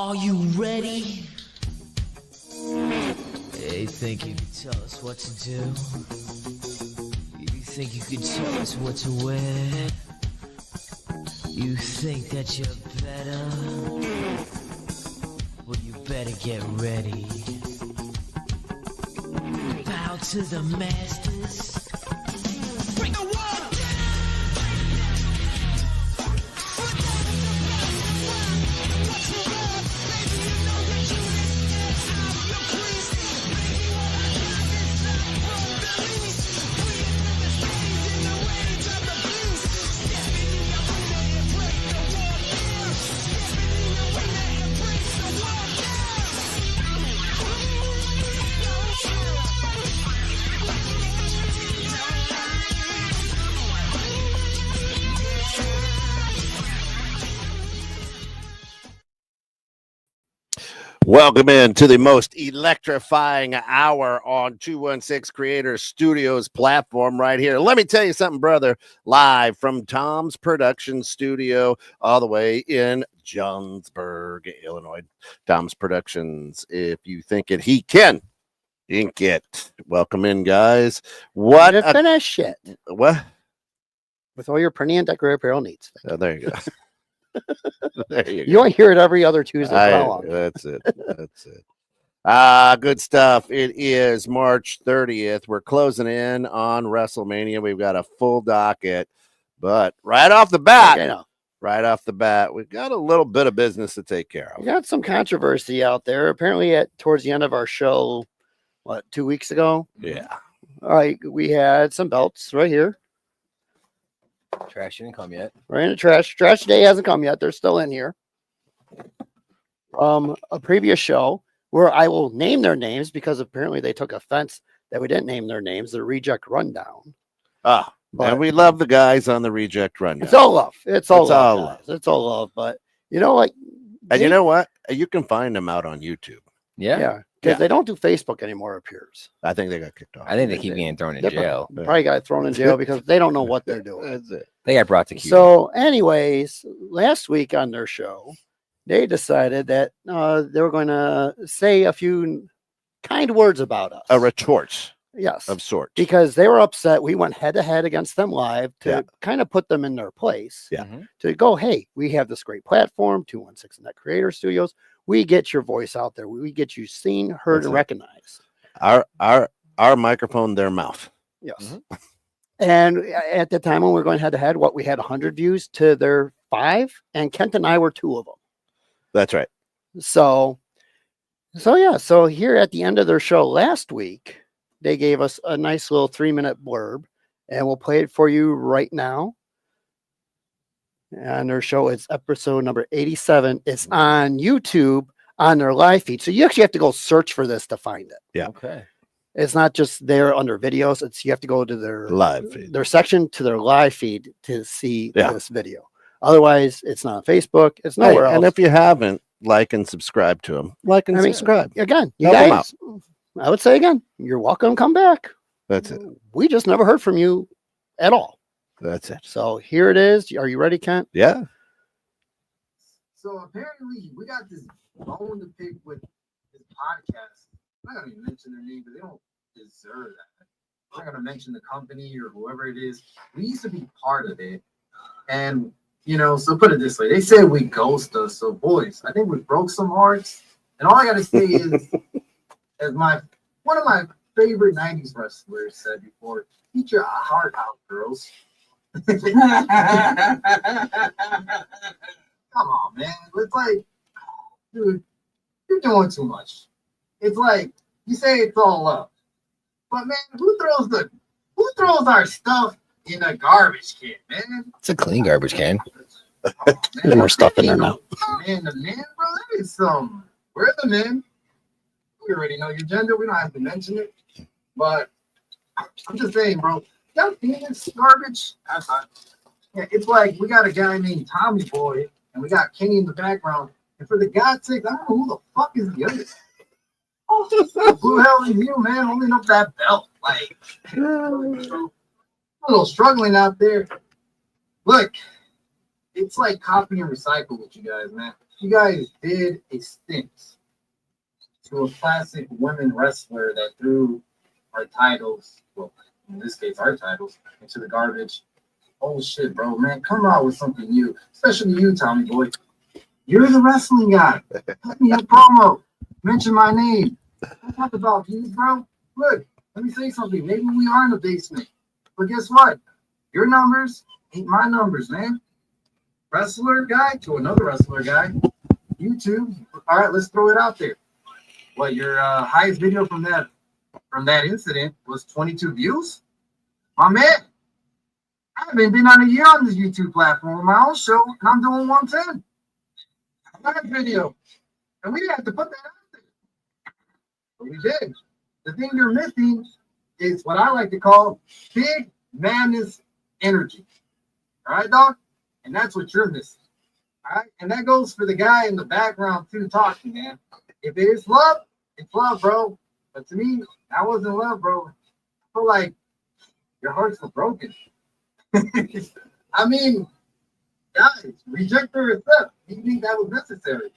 Are you ready? Hey, think you can tell us what to do? You think you can tell us what to wear? You think that you're better? Well, you better get ready. Bow to the masters. Bring the world Welcome in to the most electrifying hour on 216 Creators Studios platform right here. Let me tell you something, brother. Live from Tom's production studio all the way in Johnsburg, Illinois. Tom's Productions. If you think it, he can. Ink it. Welcome in, guys. What a finish shit. What? With all your printing and decorative apparel needs. Oh, there you go. There you go. You only hear it every other Tuesday. That's it. That's it. Good stuff. It is March 30th. We're closing in on WrestleMania. We've got a full docket, but right off the bat, we've got a little bit of business to take care of. We got some controversy out there. Apparently, towards the end of our show, 2 weeks ago? Yeah. All right, we had some belts right here. Trash didn't come yet. Right in the trash. Trash day hasn't come yet. They're still in here. A previous show where I will name their names because apparently they took offense that we didn't name their names. The Reject Rundown. And we love the guys on the Reject Rundown. It's all love. It's all love. It's all love. But you know, and you know what? You can find them out on YouTube. Yeah. Because they don't do Facebook anymore, it appears. I think they got kicked off. I think they keep getting thrown in jail. Probably got thrown in jail because they don't know what they're doing. That's it. They got brought to Cuba. So, anyways, last week on their show, they decided that they were going to say a few kind words about us. A retort. Yes. Of sorts. Because they were upset. We went head to head against them live to kind of put them in their place. Yeah. To go, hey, we have this great platform, 216 Net Creator Studios. We get your voice out there. We get you seen, heard, and recognized. Our microphone, their mouth. Yes. Mm-hmm. And at the time when we were going head to head, we had 100 views to their 5, and Kent and I were 2 of them. That's right. So here at the end of their show last week, they gave us a nice little 3-minute blurb, and we'll play it for you right now. And their show is episode number 87. It's on YouTube on their live feed. So you actually have to go search for this to find it. Yeah. Okay. It's not just there under videos. You have to go to their live feed, their section to their live feed to see this video. Otherwise, it's not on Facebook. It's nowhere else. And if you haven't, like and subscribe to them. Subscribe. Again, you guys, I would say again, you're welcome. Come back. That's it. We just never heard from you at all. That's it. So here it is. Are you ready, Kent? Yeah. So apparently we got this bone to pick with this podcast. I'm not going to mention their name because they don't deserve that. I'm not going to mention the company or whoever it is. We used to be part of it. And, so put it this way. They said we ghost us. So, boys, I think we broke some hearts. And all I got to say is, as one of my favorite 90s wrestlers said before, eat your heart out, girls. Come on, man. It's like, dude, you're doing too much. It's like you say it's all love, but man, who throws our stuff in a garbage can, man? It's a clean garbage can. There's more stuff in there now. Man, bro, that is we're the men. We already know your gender. We don't have to mention it, but I'm just saying, bro. That penis garbage. It's like we got a guy named Tommy Boy, and we got Kenny in the background. And for the God's sake, I don't know who the fuck is the other. Who the hell is you, man? Holding up that belt, like a little struggling out there. Look, it's like copy and recycle with you guys, man. You guys did a stint to a classic women wrestler that threw our titles, well, in this case, our titles, into the garbage. Oh shit, bro, man, come out with something new, especially you, Tommy boy. You're the wrestling guy. Put me in a promo. Mention my name. Don't talk about views, bro. Look, let me say something. Maybe we are in the basement, but guess what? Your numbers ain't my numbers, man. Wrestler guy to another wrestler guy. YouTube. All right, let's throw it out there. What your highest video from that incident was 22 views? My man, I haven't been on a year on this YouTube platform with my own show, and I'm doing 110. That video, and we didn't have to put that out there, but we did. The thing you're missing is what I like to call big madness energy. All right, dog, and that's what you're missing. All right, and that goes for the guy in the background too, talking, man. If it is love, it's love, bro. But to me, that wasn't love, bro. I feel like your hearts were broken. I mean, guys, reject or accept. Do you think that was necessary?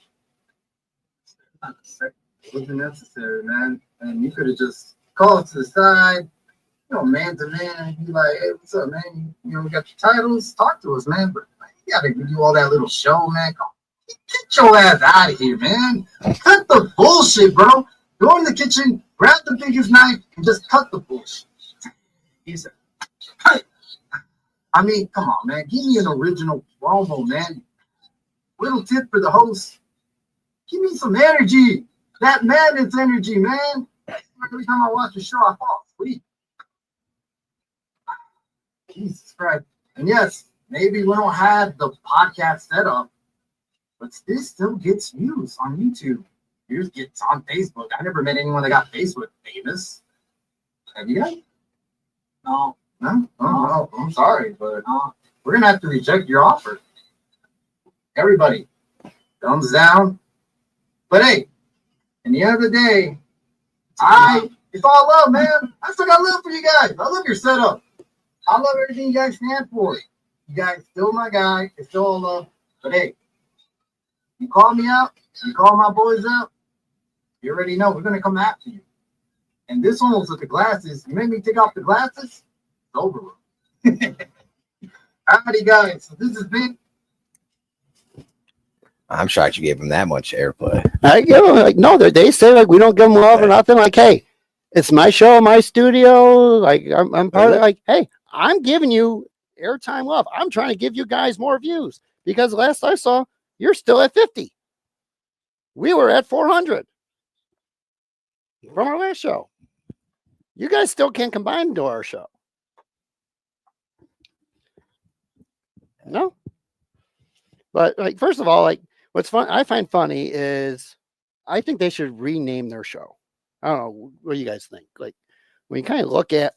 It wasn't necessary, man. And you could have just called to the side, you know, man to man, and be like, hey, what's up, man? You know, we got the titles. Talk to us, man. But you gotta do all that little show, man. Get your ass out of here, man. Cut the bullshit, bro. Go in the kitchen, grab the biggest knife, and just cut the bullshit. He said, hey. I mean, come on, man. Give me an original promo, man. Little tip for the host. Give me some energy. That madness energy, man. Every time I watch the show, I fall asleep. Jesus Christ. And yes, maybe we don't have the podcast set up, but this still gets views on YouTube. Yours gets on Facebook. I never met anyone that got Facebook famous. Have you guys? No. No? Oh, I'm sorry, but we're going to have to reject your offer. Everybody, thumbs down. But hey, in the end of the day, it's all love, man. I still got love for you guys. I love your setup. I love everything you guys stand for. You guys still my guy. It's still all love. But hey, you call me out, you call my boys out, you already know we're going to come after you. And this one was with the glasses. You made me take off the glasses? Over. Howdy, guys. So this has been. I'm shocked you gave him that much airplay. I give them like no, they say like we don't give them love or nothing. Like, hey, it's my show, my studio. Like I'm part of like, hey, I'm giving you airtime love. I'm trying to give you guys more views because last I saw, you're still at 50. We were at 400 from our last show. You guys still can't combine into our show. No, but like first of all, like what's fun I find funny is I think they should rename their show. I don't know what do you guys think. Like when you kind of look at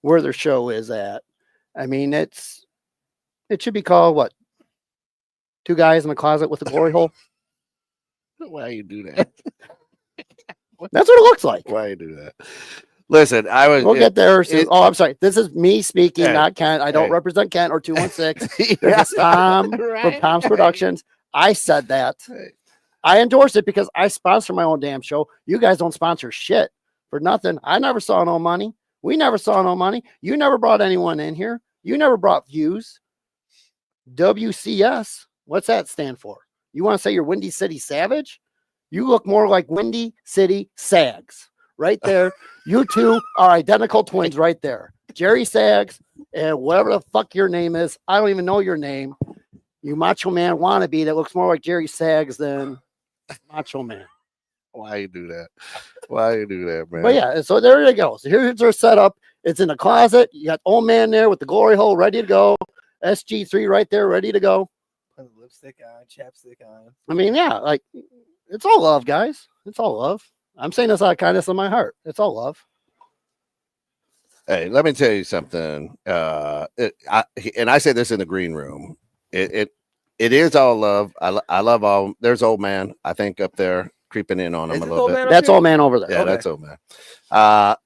where their show is at, I mean it should be called what? Two guys in a closet with a glory hole. Why you do that? That's what it looks like. Why you do that? Listen, We'll get there. I'm sorry. This is me speaking, not Kent. I don't hey. represent Kent or 216. This is Tom from Tom's Productions. I said that. I endorse it because I sponsor my own damn show. You guys don't sponsor shit for nothing. I never saw no money. We never saw no money. You never brought anyone in here. You never brought views. WCS. What's that stand for? You want to say you're Windy City Savage? You look more like Windy City Sags. Right there. You two are identical twins right there. Jerry Sags and whatever the fuck your name is. I don't even know your name. You Macho Man wannabe that looks more like Jerry Sags than Macho Man. Why you do that? Why you do that, man? But yeah, so there it goes. Here's our setup. It's in the closet. You got old man there with the glory hole ready to go. SG3 right there ready to go. Put lipstick on, chapstick on. I mean, yeah, like it's all love, guys. It's all love. I'm saying this out of kindness of my heart. It's all love. Hey, let me tell you something. And I say this in the green room. It is all love. I love all. There's old man. I think up there creeping in on him a little bit. That's old man over there. Yeah, okay. that's old man.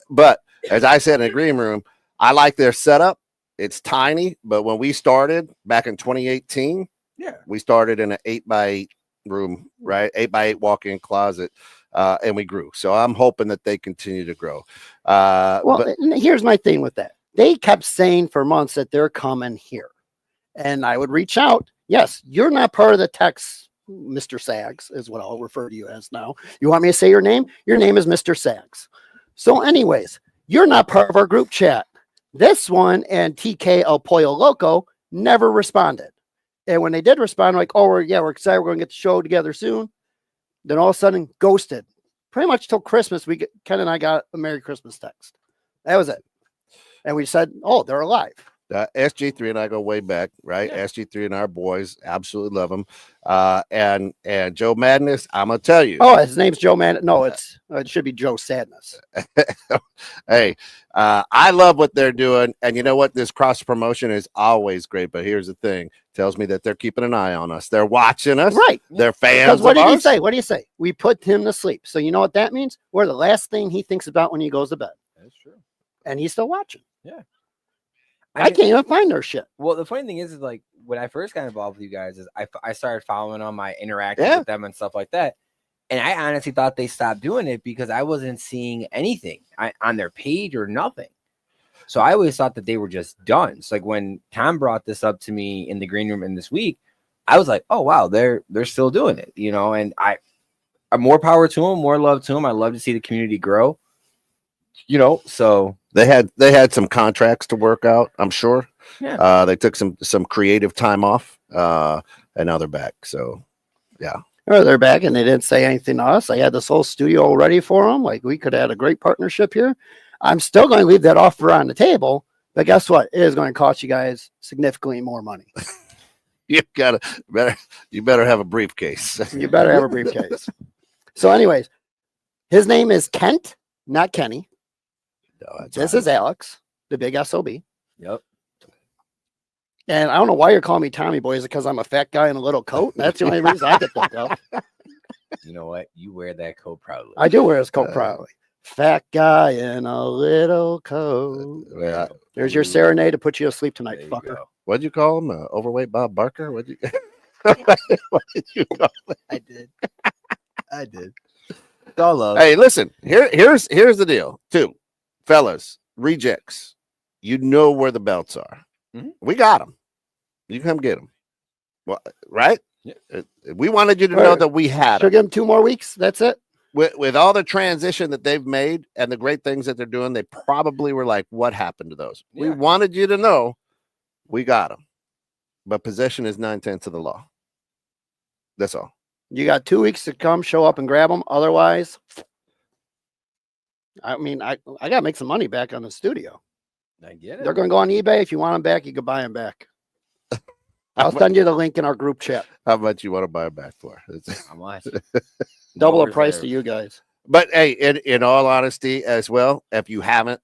But as I said in the green room, I like their setup. It's tiny, but when we started back in 2018, Yeah. We started in an 8x8 room, right? 8x8 walk-in closet, and we grew. So I'm hoping that they continue to grow. Well, here's my thing with that. They kept saying for months that they're coming here. And I would reach out. Yes, you're not part of the text, Mr. Sags, is what I'll refer to you as now. You want me to say your name? Your name is Mr. Sags. So, anyways, you're not part of our group chat. This one and TK El Pollo Loco never responded. And when they did respond, like, oh, we're excited. We're going to get the show together soon. Then all of a sudden, ghosted. Pretty much till Christmas, Ken and I got a Merry Christmas text. That was it. And we said, oh, they're alive. SG3 and I go way back, right? Yeah. SG3 and our boys absolutely love him. And Joe Madness, I'm gonna tell you. Oh, his name's Joe Madness. No, it should be Joe Sadness. Hey, I love what they're doing, and you know what? This cross promotion is always great. But here's the thing: tells me that they're keeping an eye on us. They're watching us. Right. They're fans. Because what did ours. he say? What do you say? We put him to sleep. So you know what that means? We're the last thing he thinks about when he goes to bed. That's true. And he's still watching. Yeah. I can't even find their shit. Well, the funny thing is like when I first got involved with you guys, is I started following on my interactions with them and stuff like that. And I honestly thought they stopped doing it because I wasn't seeing anything on their page or nothing. So I always thought that they were just done. So like when Tom brought this up to me in the green room in this week, I was like, oh wow, they're still doing it, you know. And I'm more power to them, more love to them. I love to see the community grow, you know. So they had some contracts to work out, I'm sure. Yeah. They took some creative time off, and now they're back. So yeah. Well, they're back and they didn't say anything to us. I had this whole studio ready for them. Like we could have had a great partnership here. I'm still going to leave that offer on the table, but guess what? It is going to cost you guys significantly more money. You better have a briefcase. You better have a briefcase. So, anyways, his name is Kent, not Kenny. No, this is Alex, the big SOB. Yep. And I don't know why you're calling me Tommy Boy. Is it because I'm a fat guy in a little coat? That's the only reason I could think of. You know what? You wear that coat proudly. I do wear his coat proudly. Fat guy in a little coat. There's your serenade to put you to sleep tonight, fucker. What'd you call him? Overweight Bob Barker? What did you call him? I did. It's all love. Hey, listen, here's the deal, too. Fellas, rejects. You know where the belts are. Mm-hmm. We got them. You come get them. Well, right? Yeah. We wanted you to know that we had them. Should give them 2 more weeks. That's it. With all the transition that they've made and the great things that they're doing, they probably were like, what happened to those? Yeah. We wanted you to know we got them. But possession is 9/10 of the law. That's all. You got 2 weeks to come, show up and grab them. Otherwise, I mean, I got to make some money back on the studio. I get it. They're going to go on eBay. If you want them back, you can buy them back. I'll send you the link in our group chat. How much you want to buy them back for? How much? Double the price to you guys. But hey, in all honesty, as well, if you haven't,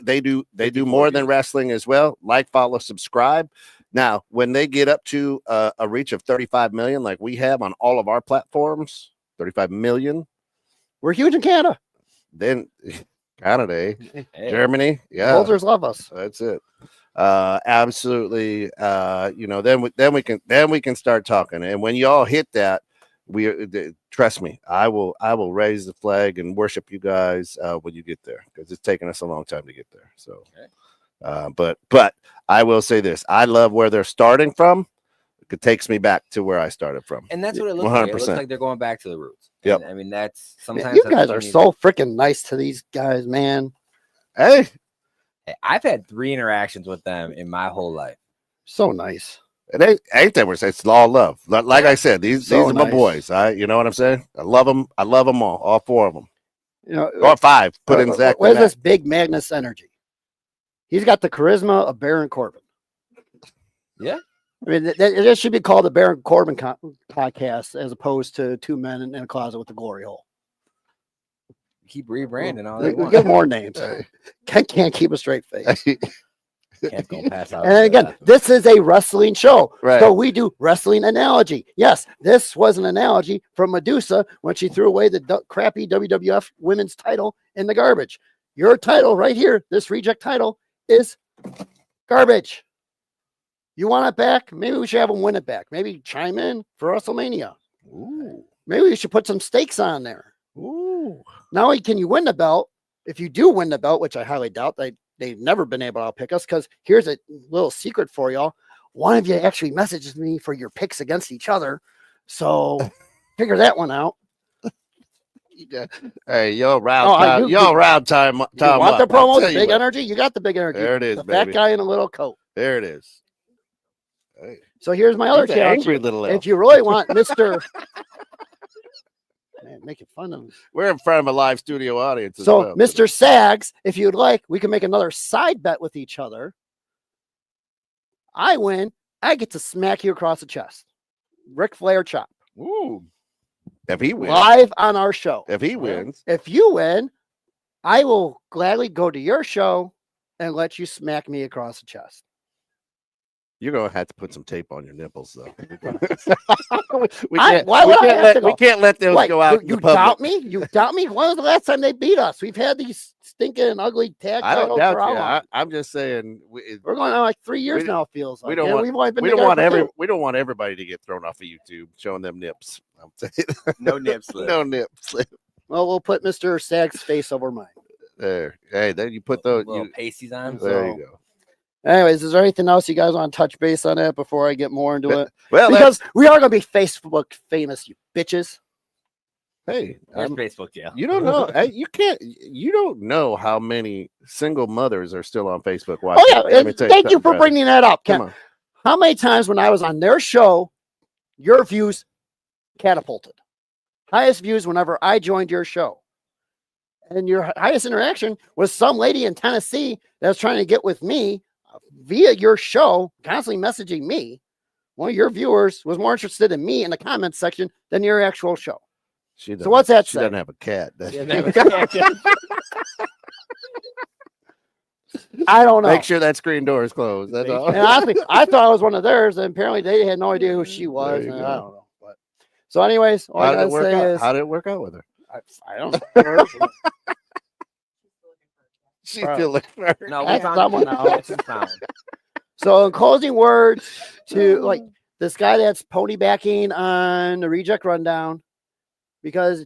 they do more than wrestling as well. Like, follow, subscribe. Now, when they get up to a reach of 35 million, like we have on all of our platforms, 35 million, we're huge in Canada. Then Canada, Germany, yeah, Bulgars love us. That's it. Absolutely. You know, then we can start talking. And when y'all hit that, trust me, I will raise the flag and worship you guys when you get there, because it's taken us a long time to get there. So, but I will say this: I love where they're starting from. It takes me back to where I started from, and that's what it looks 100%. Like. It looks like they're going back to the roots. Yep. I mean, that's sometimes you guys are so freaking nice to these guys, man. Hey, I've had 3 interactions with them in my whole life. So nice. It ain't that much. It's all love. Like I said, these are my boys. You know what I'm saying? I love them. I love them all 4 of them. You know, or 5. Put in Zach. Where's this big Magnus energy? He's got the charisma of Baron Corbin. Yeah. I mean, it should be called the Baron Corbin podcast as opposed to 2 men in a closet with a glory hole. Keep rebranding all they want. Get more names. Can't keep a straight face. Can't go pass out. And again, this is a wrestling show. Right. So we do wrestling analogy. Yes, this was an analogy from Medusa when she threw away the crappy WWF women's title in the garbage. Your title right here, this reject title, is garbage. You want it back? Maybe we should have them win it back. Maybe chime in for WrestleMania. Ooh. Maybe we should put some stakes on there. Ooh. Not only can you win the belt, if you do win the belt, which I highly doubt, they've never been able to pick us, because here's a little secret for y'all. One of you actually messages me for your picks against each other. So figure that one out. Yeah. Hey, yo, round Oh, time. Round time. You Time want up. the I'll promo, tell the you big what. energy? You got the big energy. There it is, the baby. fat guy in a little coat. There it is. Hey. So here's my other He's an challenge. angry little elf. If you really want Mr. Man, making fun of him. We're in front of a live studio audience. As So, well, Mr. Sags, if you'd like, we can make another side bet with each other. I win. I get to smack you across the chest. Ric Flair chop. Ooh. If he wins. Live on our show. If he wins. If you win, I will gladly go to your show and let you smack me across the chest. You're gonna have to put some tape on your nipples, though. we can't let those What, go out. You in the public. doubt me? You doubt me? When was the last time they beat us? We've had these stinking and ugly tag I don't titles for how doubt long? you. I'm just saying We're going on like 3 years we- now. It feels like we don't Yeah, want- we've only been we don't together want for 2. we don't want everybody to get thrown off of YouTube showing them nips. I'm saying No nip slip. no nips. Well, we'll put Mr. Sag's face over mine. There. Hey, then you put those. Little pasties on. There you go. Anyways, is there anything else you guys want to touch base on that before I get more into it? Well, Because we are going to be Facebook famous, you bitches. hey, There's Facebook jail. you don't know. Hey, you don't know how many single mothers are still on Facebook watching. Oh, yeah. Let me tell Thank you something, for brother. bringing that up. Come on. How many times when I was on their show, your views catapulted? Highest views whenever I joined your show. And your highest interaction was some lady in Tennessee that was trying to get with me via your show, constantly messaging me. One of your viewers was more interested in me in the comments section than your actual show. She So what's that She say? doesn't have a cat. does she? I don't know. Make sure that screen door is closed. That's all. And honestly, I thought I was one of theirs, and apparently they had no idea who she was. There And you I go. don't know. But so, anyways, all I How did gotta it work say out? is How did it work out with her? I don't know. She's Bro. still looking for her. No, we That's found someone it. else. It's found. So, in closing words, to like this guy that's pony backing on the Reject Rundown, because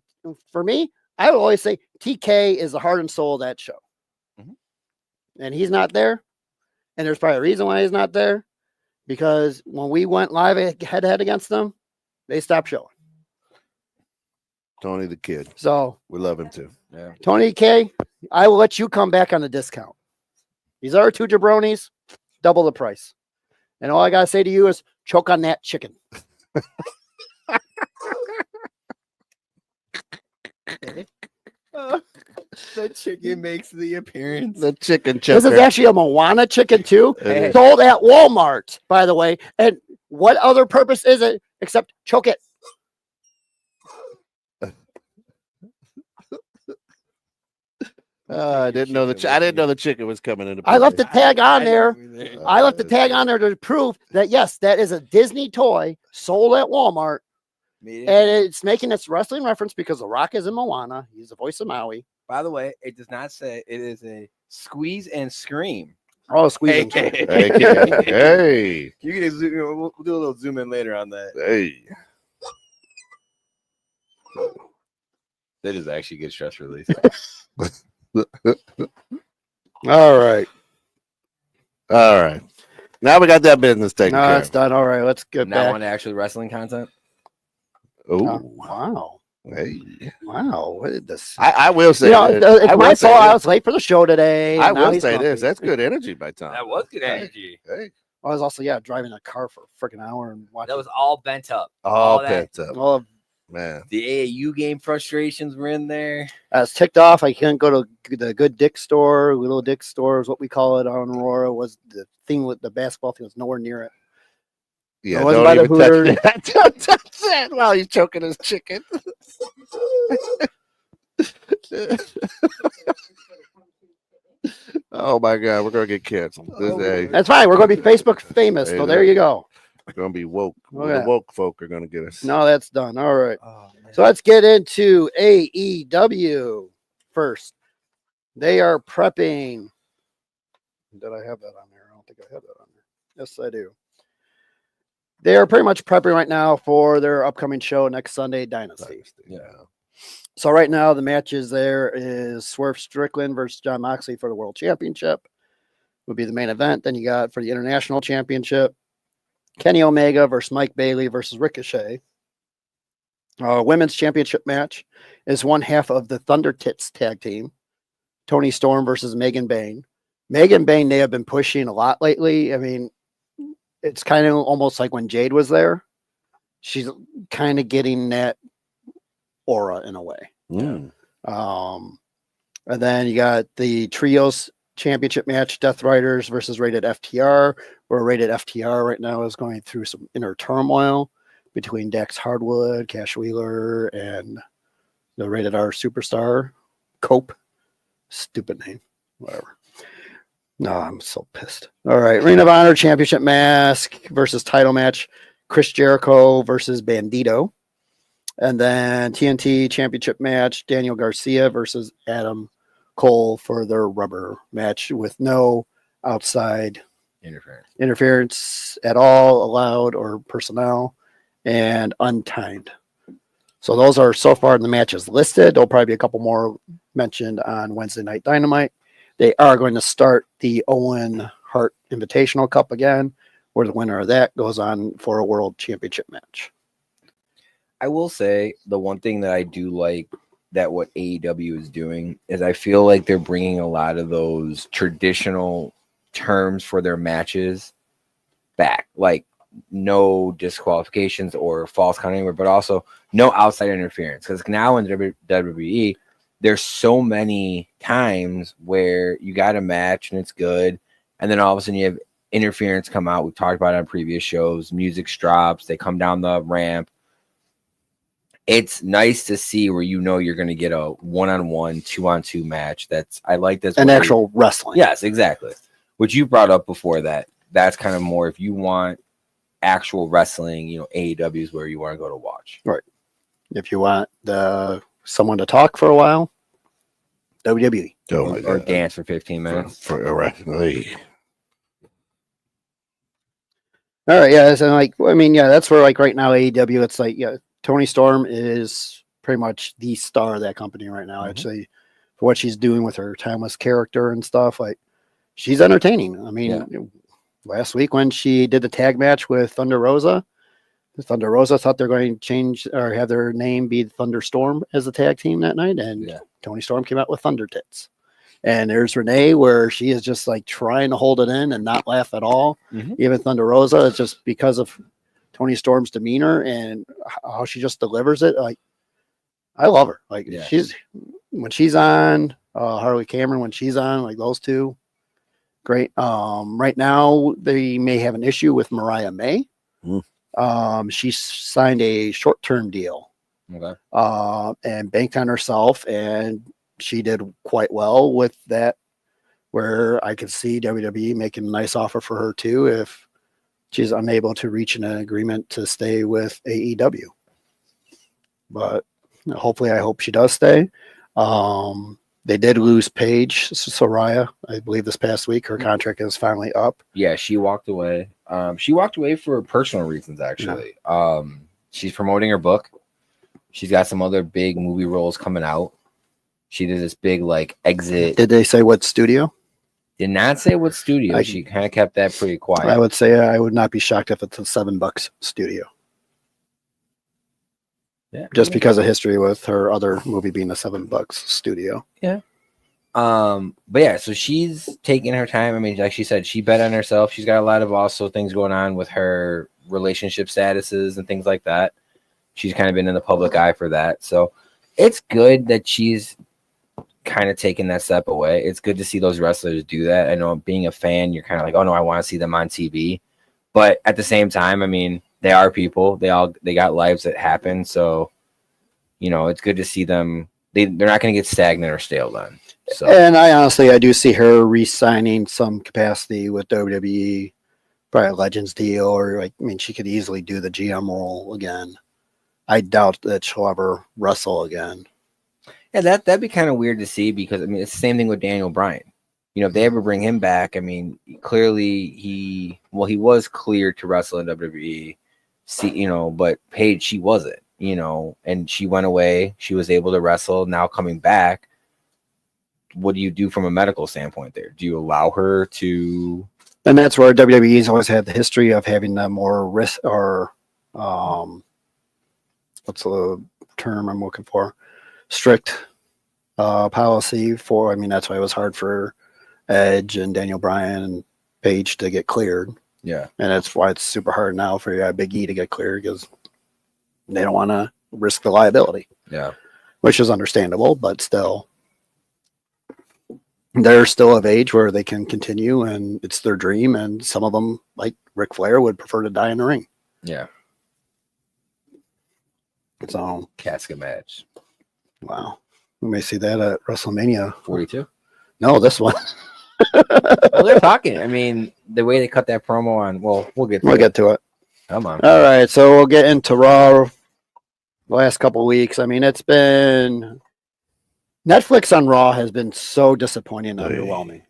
for me, I would always say TK is the heart and soul of that show. Mhm. And he's not there. And there's probably a reason why he's not there, because when we went live head to head against them, they stopped showing. Tony the Kid. So, We love him too. Yeah. Tony K, I will let you come back on the discount. These other 2 jabronis, double the price. And all I gotta say to you is choke on that chicken. The chicken makes the appearance. The chicken This choker. is actually a Moana chicken too. It is. Sold at Walmart, by the way. And what other purpose is it except choke it? I didn't know the chicken was coming into play. I left the tag on there. there. I left the tag on there to prove that yes, that is a Disney toy sold at Walmart. And it's making its wrestling reference because The Rock is in Moana. He's the voice of Maui. By the way, it does not say it is a squeeze and scream. Oh, squeeze. Hey. You can zoom, we'll do a little zoom in later on that. Hey. That is actually good stress release. All right. All right. Now we got that business taken No, care it's done. All right. Let's get Now back. on to actual wrestling content. of. Oh, Oh, wow. hey. Wow. What did this? I will say You know, this. it's I will my say fault. I this. was late for the show today. I and now will he's say grumpy. this. That's good energy by Tom. That was good energy. Hey. I was also, driving a car for a freaking hour and watching. That was all bent up. All that- pent up. Well, Man. The AAU game frustrations were in there. I was ticked off. I couldn't go to the Good Dick store. Little Dick store is what we call it on Aurora. Was the thing with the basketball thing was nowhere near it. Yeah, It wasn't don't by the even touch Hooters. that. Don't touch that while he's choking his chicken. Oh my God, we're gonna get canceled. That's fine. We're going to be Facebook famous. Hey, So there you go. We're gonna be woke. Okay. The woke folk are gonna get us. No, that's done. All right. Oh, man. So let's get into AEW first. They are prepping. Did I have that on there? I don't think I have that on there. Yes, I do. They are pretty much prepping right now for their upcoming show next Sunday, Dynasty. Yeah. So right now the matches there is Swerve Strickland versus John Moxley for the World Championship would be the main event. Then you got for the International Championship, Kenny Omega versus Mike Bailey versus Ricochet. Women's Championship match is one half of the Thunder Tits tag team. Toni Storm versus Megan Bayne. Megan Bayne, they have been pushing a lot lately. I mean, it's kind of almost like when Jade was there. She's kind of getting that aura in a way. Mm. And then you got the Trios Championship match, Death Riders versus Rated FTR, where Rated FTR right now is going through some inner turmoil between Dax Hardwood, Cash Wheeler, and the Rated R superstar, Cope. Stupid name. Whatever. No, I'm so pissed. All right. Ring of Honor Championship match versus title match, Chris Jericho versus Bandito. And then TNT Championship match, Daniel Garcia versus Adam Cole for their rubber match with no outside interference at all allowed or personnel and untimed. So those are so far in the matches listed. There'll probably be a couple more mentioned on Wednesday Night Dynamite. They are going to start the Owen Hart Invitational Cup again, where the winner of that goes on for a world championship match. I will say the one thing that I do like that what AEW is doing is I feel like they're bringing a lot of those traditional terms for their matches back, like no disqualifications or false count anywhere, but also no outside interference. Because now in WWE, there's so many times where you got a match and it's good, and then all of a sudden you have interference come out. We've talked about it on previous shows. Music drops, they come down the ramp. It's nice to see where you know you're going to get a 1-on-1, 2-on-2 match. I like this. An actual wrestling. Yes, exactly. Which you brought up before that's kind of more if you want actual wrestling, AEW is where you want to go to watch. Right. If you want someone to talk for a while, WWE. Or dance for 15 minutes. All right. Yeah. So that's where right now AEW, it's like, Toni Storm is pretty much the star of that company right now. Mm-hmm. Actually, for what she's doing with her timeless character and stuff, she's entertaining. I mean, last week when she did the tag match with Thunder Rosa thought they're going to change or have their name be Thunderstorm as the tag team that night, and Toni Storm came out with Thunder Tits. And there's Renee, where she is just trying to hold it in and not laugh at all. Mm-hmm. Even Thunder Rosa, it's just because of Toni Storm's demeanor and how she just delivers it. I love her. She's when she's on, Harley Cameron when she's on, those two, great. Right now they may have an issue with Mariah May. She signed a short-term deal, and banked on herself, and she did quite well with that. Where I could see WWE making a nice offer for her too if she's unable to reach an agreement to stay with AEW. But hopefully, I hope she does stay. They did lose Paige Soraya, I believe, this past week. Her contract is finally up. Yeah, she walked away. She walked away for personal reasons, actually. Yeah. She's promoting her book. She's got some other big movie roles coming out. She did this big exit. Did they say what studio? Did not say what studio. She kind of kept that pretty quiet. I would say I would not be shocked if it's a $7 studio. Yeah, just because of history with her other movie being a $7 studio. Yeah. But yeah, so she's taking her time. I mean, like she said, she bet on herself. She's got a lot of also things going on with her relationship statuses and things like that. She's kind of been in the public eye for that. So it's good that she's kind of taking that step away. It's good to see those wrestlers do that. I know being a fan, you're kind of oh no, I want to see them on TV. But at the same time, I mean, they are people. They got lives that happen. So, it's good to see them. They're not going to get stagnant or stale then. So. And I do see her re-signing some capacity with WWE, probably a Legends deal, or she could easily do the GM role again. I doubt that she'll ever wrestle again. Yeah, that'd be kind of weird to see because it's the same thing with Daniel Bryan. If they ever bring him back, clearly he was cleared to wrestle in WWE. see, but Paige, she wasn't, and she went away. She was able to wrestle. Now coming back, what do you do from a medical standpoint there? Do you allow her to? And that's where WWE's always had the history of having the more risk or what's the term I'm looking for? Strict policy for. I mean, that's why it was hard for Edge and Daniel Bryan and Paige to get cleared. Yeah, and that's why it's super hard now for Big E to get cleared because they don't want to risk the liability. Yeah, which is understandable, but still. They're still of age where they can continue, and it's their dream. And some of them, like Ric Flair, would prefer to die in the ring. Yeah. So casket match. Wow, we may see that at WrestleMania 42. No, this one. Well, they're talking. I mean, the way they cut that promo on. Well, we'll get to it. Come on. All right, so we'll get into Raw. The last couple of weeks. I mean, it's been. Netflix on Raw has been so disappointing and underwhelming.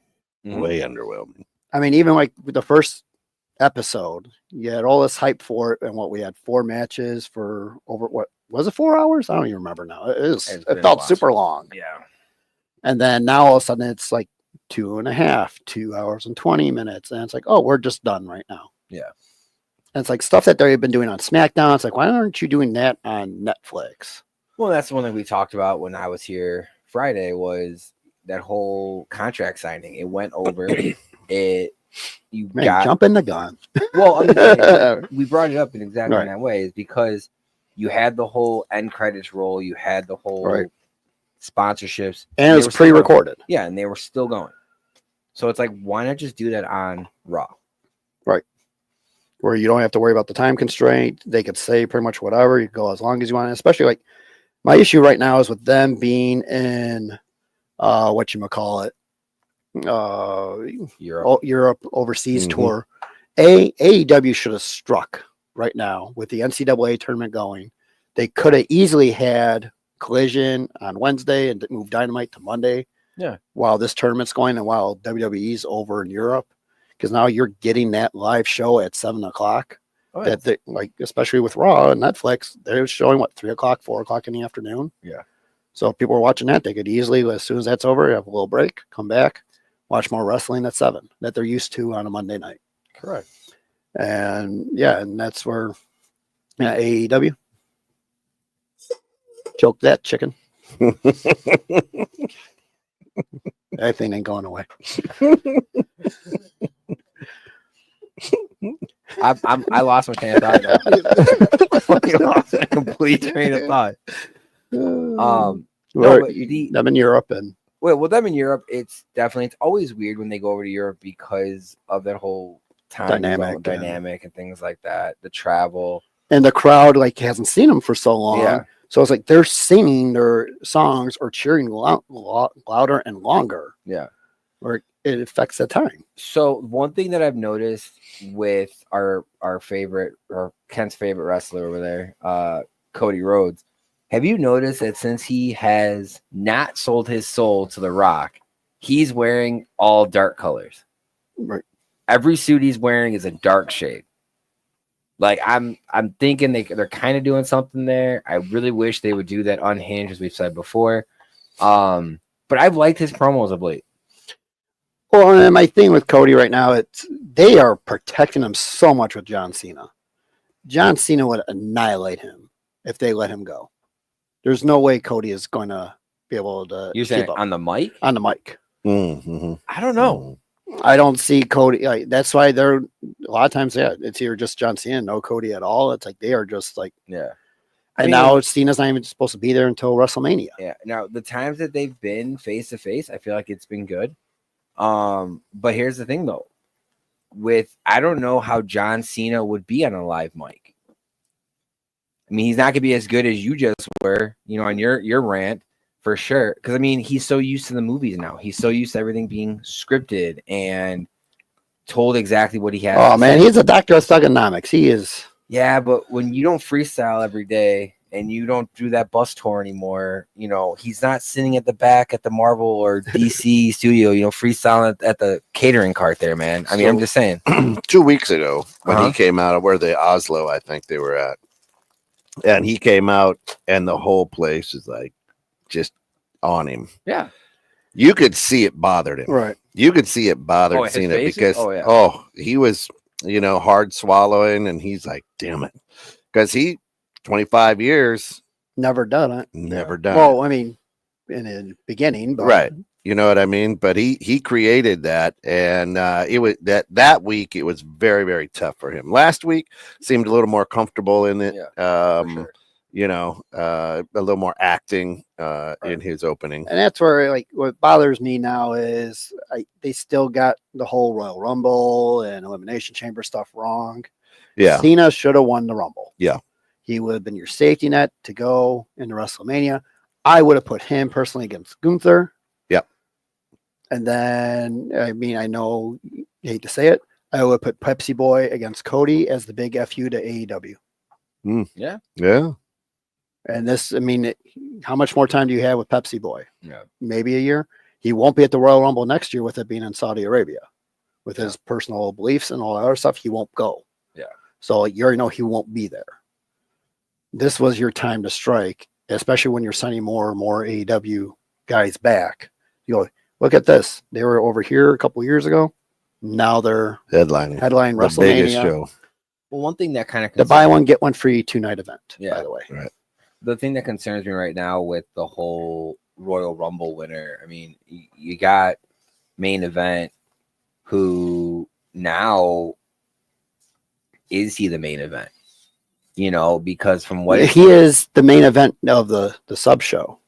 Way underwhelming. I mean, even like with the first episode, you had all this hype for it, and what we had 4 matches for over what was it 4 hours? I don't even remember now. It felt super long. Yeah. And then now all of a sudden it's like 2.5, 2 hours and 20 minutes, and it's like, oh, we're just done right now. Yeah. And it's like stuff that they've been doing on SmackDown. It's like, why aren't you doing that on Netflix? Well, that's one thing we talked about when I was here Friday was that whole contract signing. It went over. Jumping the gun. Well, we brought it up in exactly that way is because you had the whole end credits roll, you had the whole sponsorships, and it was pre-recorded. Yeah, and they were still going. So it's like, why not just do that on Raw? Right. Where you don't have to worry about the time constraint. They could say pretty much whatever. You go as long as you want. Especially like my issue right now is with them being in whatchamacallit, Europe overseas tour. AEW should have struck right now with the NCAA tournament going. They could have easily had Collision on Wednesday and moved Dynamite to Monday. Yeah. While this tournament's going and while WWE's over in Europe. Because now you're getting that live show at 7:00. Oh, yeah. That they, like, especially with Raw and Netflix, they're showing 3 o'clock, 4 o'clock in the afternoon. Yeah. So if people are watching that, they could easily, as soon as that's over, have a little break, come back, watch more wrestling at 7 that they're used to on a Monday night. Correct. And and that's where AEW choke that chicken. That thing ain't going away. I lost my train of thought. I lost a complete train of thought. I'm in Europe and with them in Europe, it's always weird when they go over to Europe because of that whole time dynamic and things like that. The travel and the crowd hasn't seen them for so long. Yeah. So it's like they're singing their songs or cheering louder and longer. Yeah. Or it affects the time. So one thing that I've noticed with our favorite or Kent's favorite wrestler over there, Cody Rhodes, have you noticed that since he has not sold his soul to The Rock, he's wearing all dark colors? Right. Every suit he's wearing is a dark shade. Like I'm thinking they're kind of doing something there. I really wish they would do that unhinged, as we've said before. But I've liked his promos of late. Well, and my thing with Cody right now, they are protecting him so much with John Cena. John Cena would annihilate him if they let him go. There's no way Cody is going to be able to. You're saying on the mic? On the mic. Mm-hmm. I don't know. I don't see Cody. That's why they're a lot of times. Yeah, it's either just John Cena, no Cody at all. It's like they are just like now Cena's not even supposed to be there until WrestleMania. Yeah. Now the times that they've been face to face, I feel like it's been good. But here's the thing though, I don't know how John Cena would be on a live mic. I mean, he's not gonna be as good as you just were, on your rant for sure. Because I mean, he's so used to the movies now. He's so used to everything being scripted and told exactly what he has. Oh man, he's a doctor of thugonomics. He is. Yeah, but when you don't freestyle every day and you don't do that bus tour anymore, he's not sitting at the back at the Marvel or DC studio, freestyling at the catering cart there, man. I mean, I'm just saying. 2 weeks ago when he came out of where the Oslo, I think they were at, and he came out and the whole place is like just on him. Yeah. You could see it bothered him. Right. You could see it bothered seeing it because he was, hard swallowing, and he's like, damn it. Because 25 years never done it. Never done well, it. I mean, in the beginning, but right. You know what I mean? But he created that, and it was that week it was very, very tough for him. Last week seemed a little more comfortable in it. For sure. A little more acting in his opening. And that's where, like, what bothers me now is they still got the whole Royal Rumble and Elimination Chamber stuff wrong. Yeah. Cena should have won the Rumble. Yeah. He would have been your safety net to go into WrestleMania. I would have put him personally against Gunther. Yep. And then, I mean, I know you hate to say it, I would put Pepsi Boy against Cody as the big FU to AEW. Yeah. Yeah. And this, I mean, how much more time do you have with Pepsi Boy? Yeah. Maybe a year. He won't be at the Royal Rumble next year with it being in Saudi Arabia. With his personal beliefs and all that other stuff, he won't go. Yeah. So you already know he won't be there. This was your time to strike, especially when you're sending more and more AEW guys back. You go, look at this. They were over here a couple years ago. Now they're headline the biggest WrestleMania. show. Well, one thing that kind of The buy one, get one free 2-night event, by the way. Right. The thing that concerns me right now with the whole Royal Rumble winner, I mean, you got main event, who now is he the main event? Because from what He is the main event of the sub show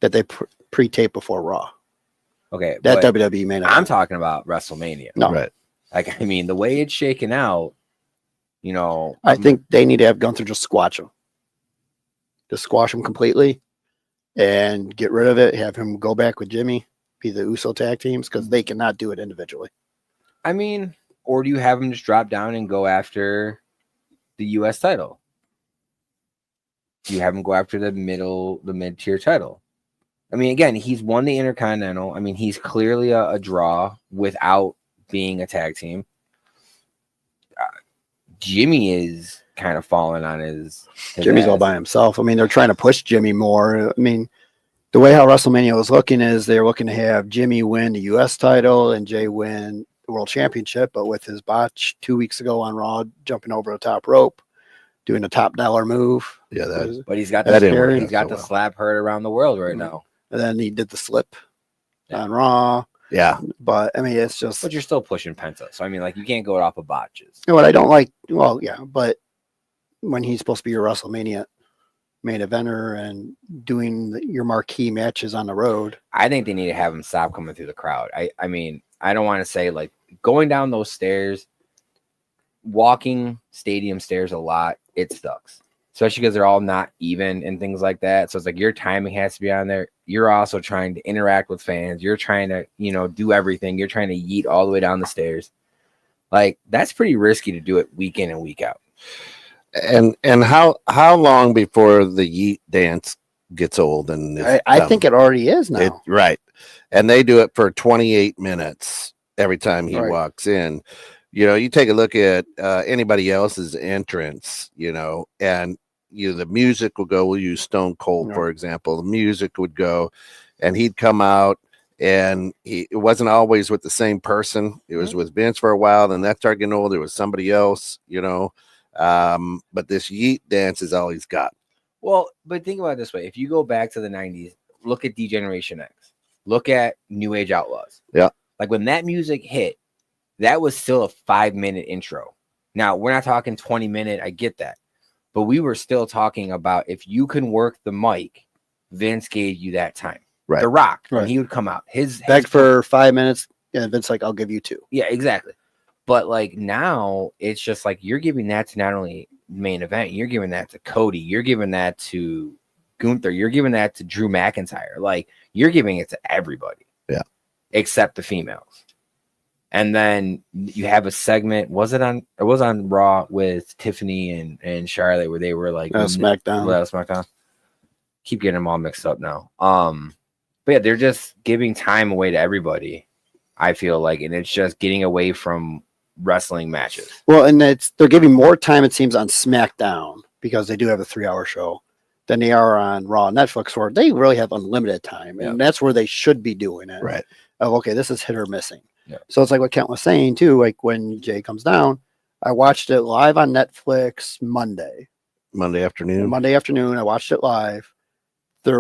that they pre-tape before Raw. Okay, That but WWE main event. I'm talking about WrestleMania. No. Right. Like, I mean, the way it's shaken out, I think they need to have Gunther just squash him. Just squash him completely and get rid of it. Have him go back with Jimmy, be the USO tag teams, because they cannot do it individually. I mean, or do you have him just drop down and go after the U.S. title? Do you have him go after the mid-tier title? I mean, again, he's won the Intercontinental. I mean, he's clearly a draw without being a tag team. Jimmy is kind of falling on his Jimmy's all by himself. I mean, they're trying to push Jimmy more. I mean, the way how WrestleMania was looking is they're looking to have Jimmy win the U.S. title and Jay win the World Championship. But with his botch 2 weeks ago on Raw, jumping over the top rope, doing a top dollar move. Yeah, but he's got the slap heard around the world right now. And then he did the slip on Raw. Yeah. But I mean, it's just. But you're still pushing Penta. So I mean, like, you can't go off of botches. What I don't like, well, yeah, but when he's supposed to be your WrestleMania main eventer and doing your marquee matches on the road, I think they need to have him stop coming through the crowd. I mean, I don't want to say, like, going down those stairs, walking stadium stairs a lot, it sucks. Especially because they're all not even and things like that. So it's like your timing has to be on there. You're also trying to interact with fans. You're trying to, do everything. You're trying to yeet all the way down the stairs. Like, that's pretty risky to do it week in and week out. And how long before the yeet dance gets old? And I think it already is now. Right. And they do it for 28 minutes every time he walks in. You take a look at anybody else's entrance, and the music will go. We'll use Stone Cold, for example. The music would go, and he'd come out, and it wasn't always with the same person. It was with Vince for a while. Then that started getting old. It was somebody else, but this yeet dance is all he's got. Well, but think about it this way. If you go back to the 90s, look at D-Generation X. Look at New Age Outlaws. Yeah. Like, when that music hit, that was still a 5-minute intro. Now, we're not talking 20-minute. I get that. But we were still talking about, if you can work the mic, Vince gave you that time. Right. The Rock, when he would come out. Begged for 5 minutes, and Vince like, I'll give you 2. Yeah, exactly. But, like, now, it's just like you're giving that to not only main event, you're giving that to Cody. You're giving that to Gunther. You're giving that to Drew McIntyre. Like, you're giving it to everybody. Yeah. Except the females. And then you have a segment. It was on Raw with Tiffany and Charlotte where they were like SmackDown. SmackDown. Keep getting them all mixed up now. But yeah, they're just giving time away to everybody. I feel like, and it's just getting away from wrestling matches. Well, and they're giving more time, it seems, on SmackDown because they do have a 3-hour show than they are on Raw and Netflix, where they really have unlimited time, and that's where they should be doing it. Right. Oh, okay, this is hit or missing. Yeah. So it's like what Kent was saying too. Like when Jay comes down, I watched it live on Netflix Monday afternoon. I watched it live. They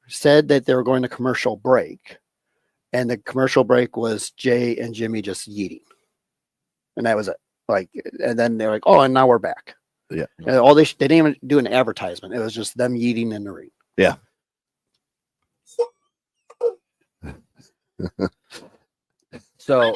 said that they were going to commercial break, and the commercial break was Jay and Jimmy just yeeting, and that was it. Like, and then they're like, "Oh, and now we're back." Yeah. And all they didn't even do an advertisement. It was just them yeeting in the ring. Yeah. So,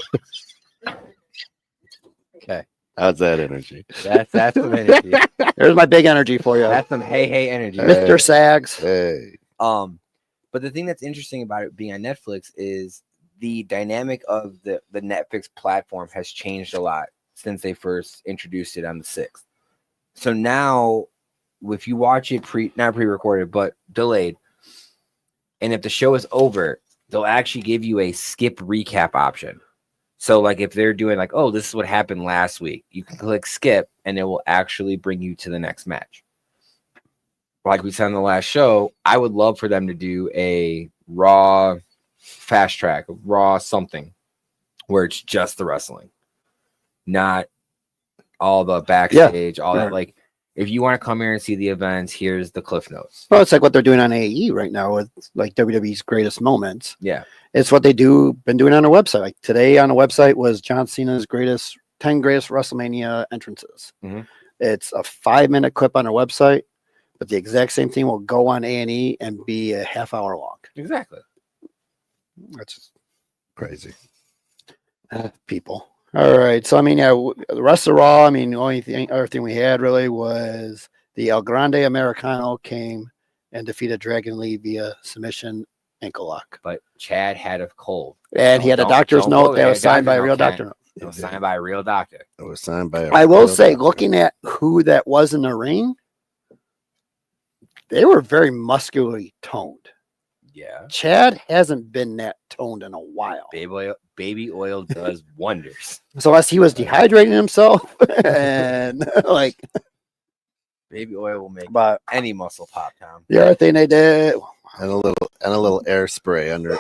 okay, How's that energy? that's some energy. There's my big energy for you, That's some hey energy. Mr. Sags. Hey. But the thing that's interesting about it being on Netflix is the dynamic of the Netflix platform has changed a lot since they first introduced it on the 6th. So now, if you watch it not pre-recorded, but delayed, and if the show is over, they'll actually give you a skip recap option. So like if they're doing like, oh, this is what happened last week, you can click skip and it will actually bring you to the next match. Like we said on the last show, I would love for them to do a Raw fast track, Raw something, where it's just the wrestling, not all the backstage, all that. Like, if you want to come here and see the events, here's the cliff notes. Well, it's like what they're doing on AE right now with like WWE's greatest moments. Yeah, it's what they been doing on their website. Like today on the website was John Cena's 10 greatest WrestleMania entrances. Mm-hmm. It's a 5-minute clip on their website, but the exact same thing will go on A&E and be a half-hour long. Exactly. That's just Crazy. people. All right. So, I mean, yeah, the rest of Raw, I mean, the other thing we had really was the El Grande Americano came and defeated Dragon Lee via submission ankle lock. But Chad had a cold. And he had a doctor's note that was signed by a real doctor. It was signed by a real doctor. It was signed by I will say, looking at who that was in the ring, they were very muscularly toned. Yeah. Chad hasn't been that toned in a while. Baby oil does wonders. So unless he was dehydrating himself and like baby oil will make any muscle pop, Tom. The other thing they did, and a little air spray under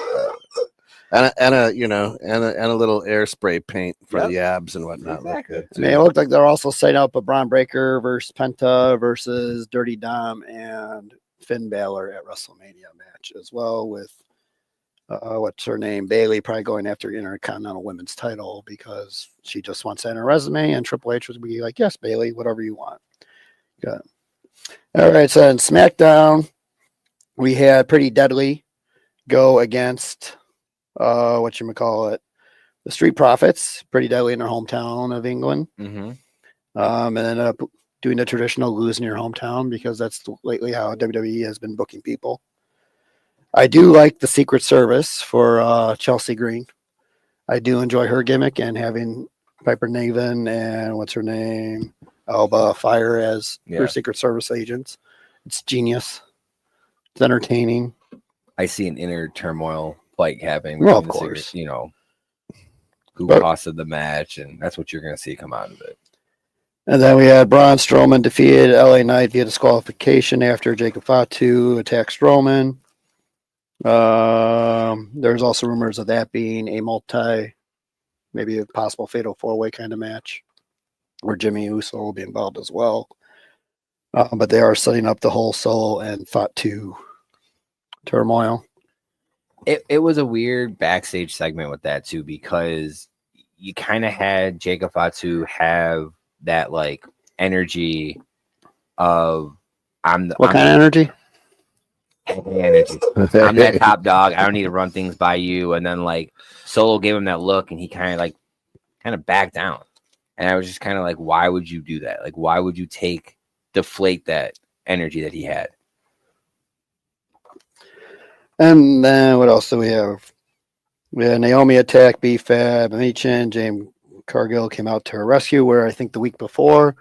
and a little air spray paint for the abs and whatnot. Exactly. Look good, I mean, it looked like they're also setting up a Braun Breaker versus Penta versus Dirty Dom and Finn Balor at WrestleMania match as well, with what's her name, Bailey, probably going after Intercontinental Women's title because she just wants that in her resume, and Triple H would be like, yes, Bailey, whatever you want. Good. All right, so in SmackDown, we had Pretty Deadly go against the Street Profits, Pretty Deadly in their hometown of England. Mm-hmm. And ended up doing the traditional lose in your hometown because that's lately how WWE has been booking people. I do like the Secret Service for Chelsea Green. I do enjoy her gimmick and having Piper Niven and what's her name, Alba Fire as her Secret Service agents. It's genius. It's entertaining. I see an inner turmoil like happening. Well, of course. Secret, who costed the match, and that's what you're going to see come out of it. And then we had Braun Strowman defeated LA Knight via disqualification after Jacob Fatu attacked Strowman. There's also rumors of that being a maybe a possible fatal 4-way kind of match where Jimmy Uso will be involved as well. But they are setting up the whole Solo and Fatu turmoil. It was a weird backstage segment with that too, because you kind of had Jacob Fatu have that like energy of What kind of energy? Energy. I'm that top dog. I don't need to run things by you. And then like Solo gave him that look, and he kind of backed down. And I was just kind of like, why would you do that? Like, why would you deflate that energy that he had? And then what else do we have? Yeah, Naomi attacked B-Fab, Michin, James Cargill came out to her rescue, where I think the week before,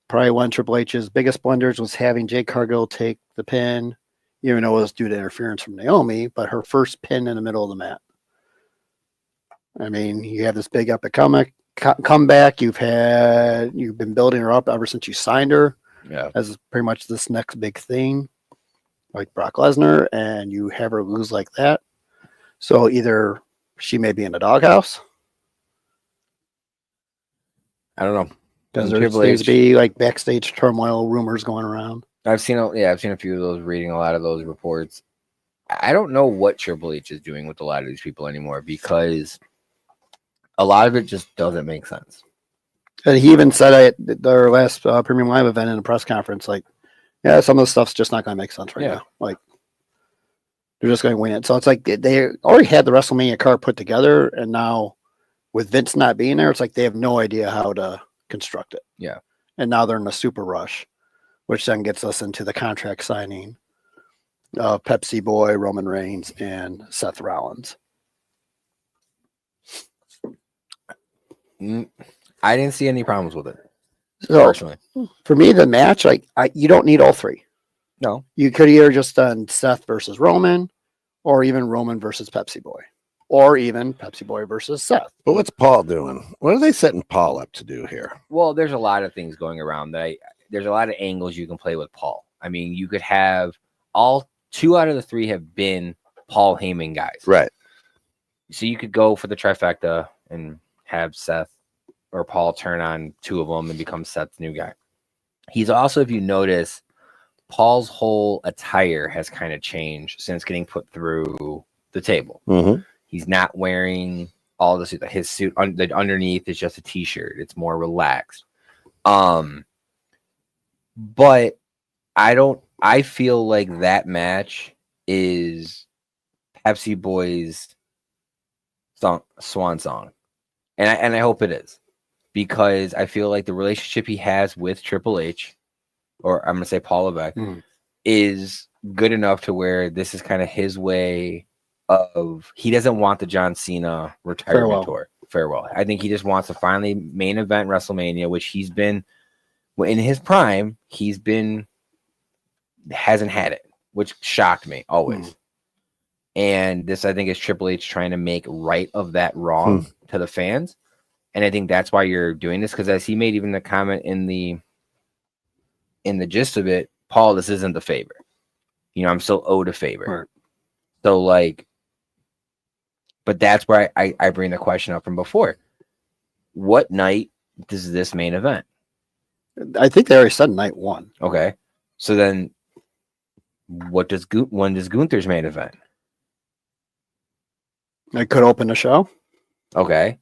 probably one of Triple H's biggest blunders was having Jay Cargill take the pin, even though it was due to interference from Naomi, but her first pin in the middle of the mat. I mean, you have this big epic comeback. You've been building her up ever since you signed her. Yeah. As pretty much this next big thing, like Brock Lesnar, and you have her lose like that. So either she may be in the doghouse. I don't know. Because there seems to be like backstage turmoil rumors going around. I've seen a few of those, reading a lot of those reports. I don't know what Triple H is doing with a lot of these people anymore, because a lot of it just doesn't make sense. And he even said at their last Premium Live event in a press conference, like, yeah, some of the stuff's just not going to make sense right now. Like, they're just going to win it. So it's like they already had the WrestleMania card put together, and now with Vince not being there, it's like they have no idea how to construct it. Yeah. And now they're in a super rush, which then gets us into the contract signing of Pepsi Boy, Roman Reigns, and Seth Rollins. I didn't see any problems with it. So personally, for me, the match, like you don't need all three. No, you could either just done Seth versus Roman, or even Roman versus Pepsi Boy, or even Pepsi Boy versus Seth. But what's Paul doing? What are they setting Paul up to do here? Well, there's a lot of things going around that there's a lot of angles you can play with Paul. I mean, you could have all 2 out of the 3 have been Paul Heyman guys. Right. So you could go for the trifecta and have Seth or Paul turn on 2 of them and become Seth's new guy. He's also, if you notice, Paul's whole attire has kind of changed since getting put through the table. Mm-hmm. He's not wearing all the suit. His suit underneath is just a t-shirt. It's more relaxed. But I feel like that match is Pepsi Boy's swan song. And I hope it is, because I feel like the relationship he has with Triple H, or I'm going to say Paul Levesque, is good enough to where this is kind of his way of, he doesn't want the John Cena retirement tour. Farewell. I think he just wants to finally main event WrestleMania, which he's been, in his prime, hasn't had it, which shocked me always. And this, I think, is Triple H trying to make right of that wrong to the fans. And I think that's why you're doing this, because as he made even the comment in the gist of it, Paul, this isn't the favor. You know, I'm still owed a favor. Right. So, like, but that's where I bring the question up from before. What night does this main event? I think they already said night 1. Okay. So then when does Gunther's main event? It could open the show. Okay.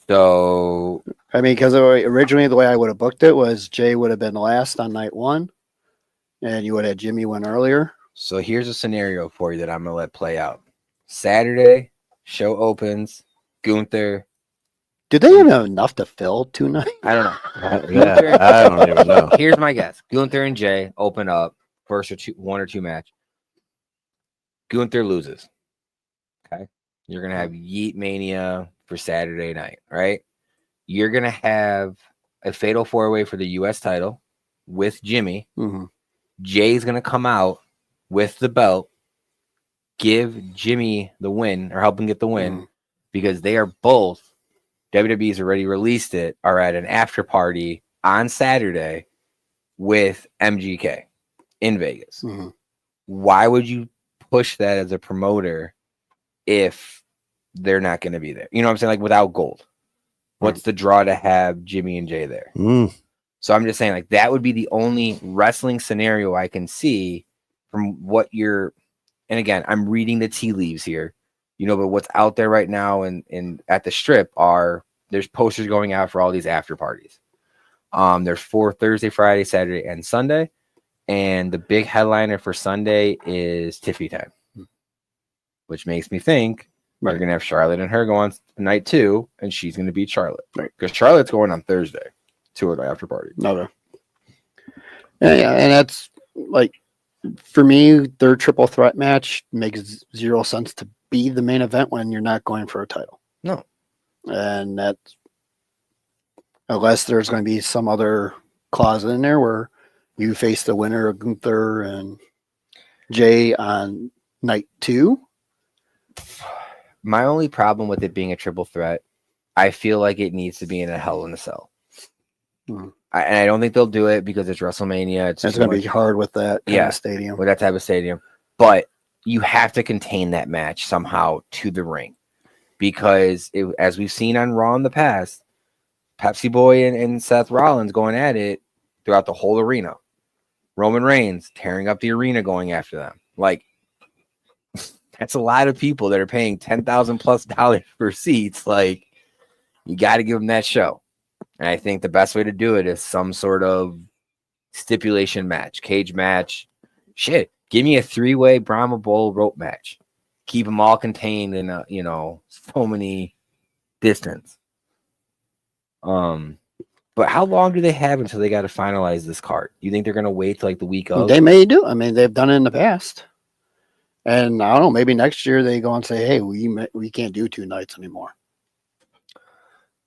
So, I mean, because originally the way I would have booked it was Jay would have been last on night 1, and you would have had Jimmy win earlier. So here's a scenario for you that I'm going to let play out. Saturday, show opens, Gunther. Did they even have enough to fill 2 nights? I don't know. Yeah, I don't even know. Here's my guess. Gunther and Jay open up one or two match. Gunther loses. Okay. You're going to have Yeet Mania for Saturday night, right? You're going to have a fatal 4-way for the U.S. title with Jimmy. Jay's going to come out with the belt, give Jimmy the win, or help him get the win, because they are both, WWE's already released it, are at an after party on Saturday with MGK in Vegas. Why would you push that as a promoter if they're not going to be there? You know what I'm saying? Like, without gold, what's the draw to have Jimmy and Jay there? So I'm just saying, like, that would be the only wrestling scenario I can see from what you're, and again, I'm reading the tea leaves here, you know, but what's out there right now and at the strip there's posters going out for all these after parties. There's 4 Thursday, Friday, Saturday, and Sunday. And the big headliner for Sunday is Tiffy Time, which makes me think we're going to have Charlotte and her go on night 2, and she's going to beat Charlotte. Right. Because Charlotte's going on Thursday to the after party. Okay. Yeah, and that's like, for me, their triple threat match makes 0 sense to be the main event when you're not going for a title. No. And that's unless there's going to be some other clause in there where you face the winner of Gunther and Jay on night 2. My only problem with it being a triple threat, I feel like it needs to be in a Hell in a Cell. And I don't think they'll do it because it's WrestleMania. It's going to be hard with that kind of stadium. With that type of stadium. But you have to contain that match somehow to the ring. Because as we've seen on Raw in the past, Pepsi Boy and Seth Rollins going at it throughout the whole arena. Roman Reigns tearing up the arena going after them. Like, that's a lot of people that are paying $10,000+ for seats. Like, you got to give them that show. And I think the best way to do it is some sort of stipulation match, cage match. Shit, give me a 3-way Brahma Bull rope match. Keep them all contained in a, so many distance. But how long do they have until they got to finalize this card? You think they're going to wait till like the week of? They may do. I mean, they've done it in the past. And I don't know, maybe next year they go and say, hey, we can't do 2 nights anymore.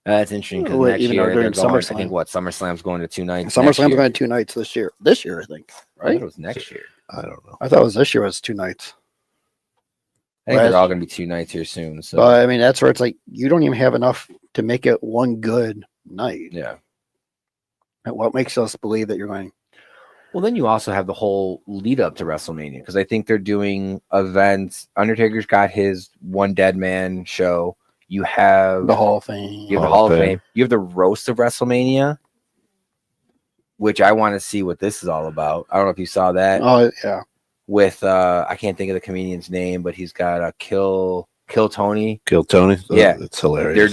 That's interesting because next even year during they're going, SummerSlam. I think SummerSlam's going to 2 nights. SummerSlam's going to 2 nights this year. This year, I think. I thought Right? it was next year. I don't know. I thought it was this year was 2 nights. I think Last- they're all going to be 2 nights here soon. So But I mean, that's where it's like you don't even have enough to make it one good night. yeah. And what makes us believe that you're going? Well, then you also have the whole lead up to WrestleMania because I think they're doing events. Undertaker's got his One Dead Man show. You have The Hall of Fame. You have the Hall of Fame. You have the roast of WrestleMania, which I want to see what this is all about. I don't know if you saw that. Oh yeah. With I can't think of the comedian's name, but he's got a Kill Tony. Kill Tony. Yeah. It's hilarious. They're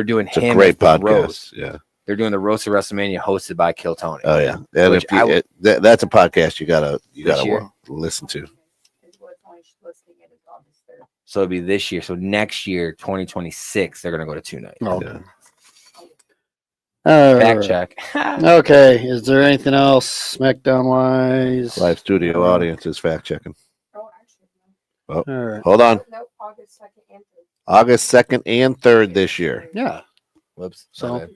doing it's a him great as the podcast. roast. Yeah. They're doing the roast of WrestleMania hosted by Kill Tony. Oh yeah. And Which if that's a podcast you gotta year? listen to. So it'll be this year. So next year, 2026, they're gonna go to 2 nights. Oh. Yeah. Fact check. Okay. Is there anything else SmackDown wise? Live studio audience is fact checking. All right. Hold on. No, August 2nd and 3rd. August 2nd and 3rd this year. Yeah. Whoops. So- my bad.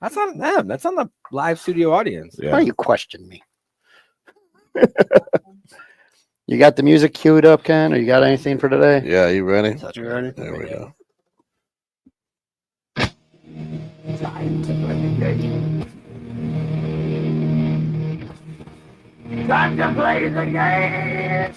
That's on them. That's on the live studio audience. Why Yeah. you question me? You got the music queued up, Ken? Or you got anything for today? Yeah, you ready? You ready? There we go. Time to play the game. Time to play the game.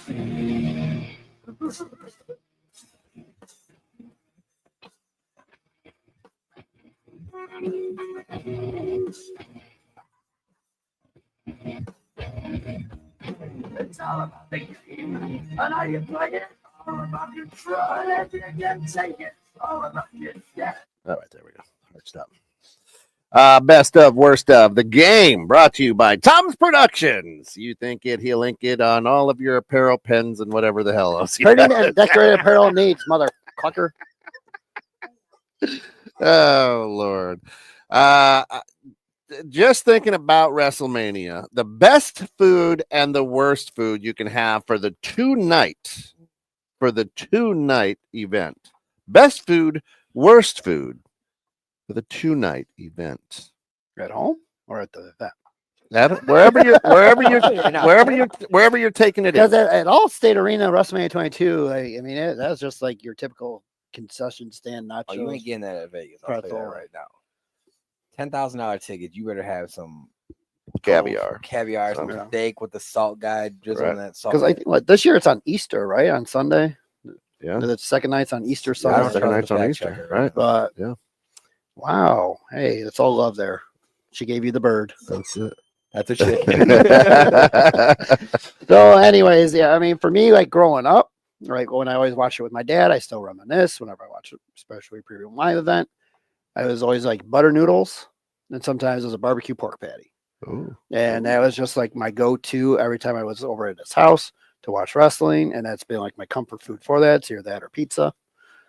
It's all about the game. And how you play it. All about your try it. You can take it. All about your death. All right, there we go. Hard stop. Best of, worst of the game, brought to you by Tom's Productions. You think it, he'll link it on all of your apparel, pens, and whatever the hell else. Printing and decorated apparel needs, mother clucker. Oh Lord. Just thinking about WrestleMania, the best food and the worst food you can have for the 2-night event. Best food, worst food for the 2-night event. At home or at the event? Wherever you're taking it. Because In. at Allstate Arena, WrestleMania 22, I mean, that's just like your typical concession stand nachos. Oh, you ain't getting that at Vegas. I'll tell you that Pretzel. right now. $10,000 ticket. You better have some Caviar. caviar, some Yeah. steak with the salt guide, just Right. on that salt. Because I think like, this year it's on Easter, right? On Sunday. Yeah. The second night's on Easter Yeah, I don't Sunday. Second trust night's the on fact Easter, checker. right? But Yeah. wow, hey, it's all love there. She gave you the bird. That's it. That's a chick. So, anyways, yeah, I mean, for me, like growing up, right, when I always watched it with my dad, I still reminisce whenever I watch it, especially preview live event. I was always like butter noodles, and sometimes it was a barbecue pork patty. Ooh. And that was just like my go-to every time I was over at his house to watch wrestling, and that's been like my comfort food for that. It's either that or pizza.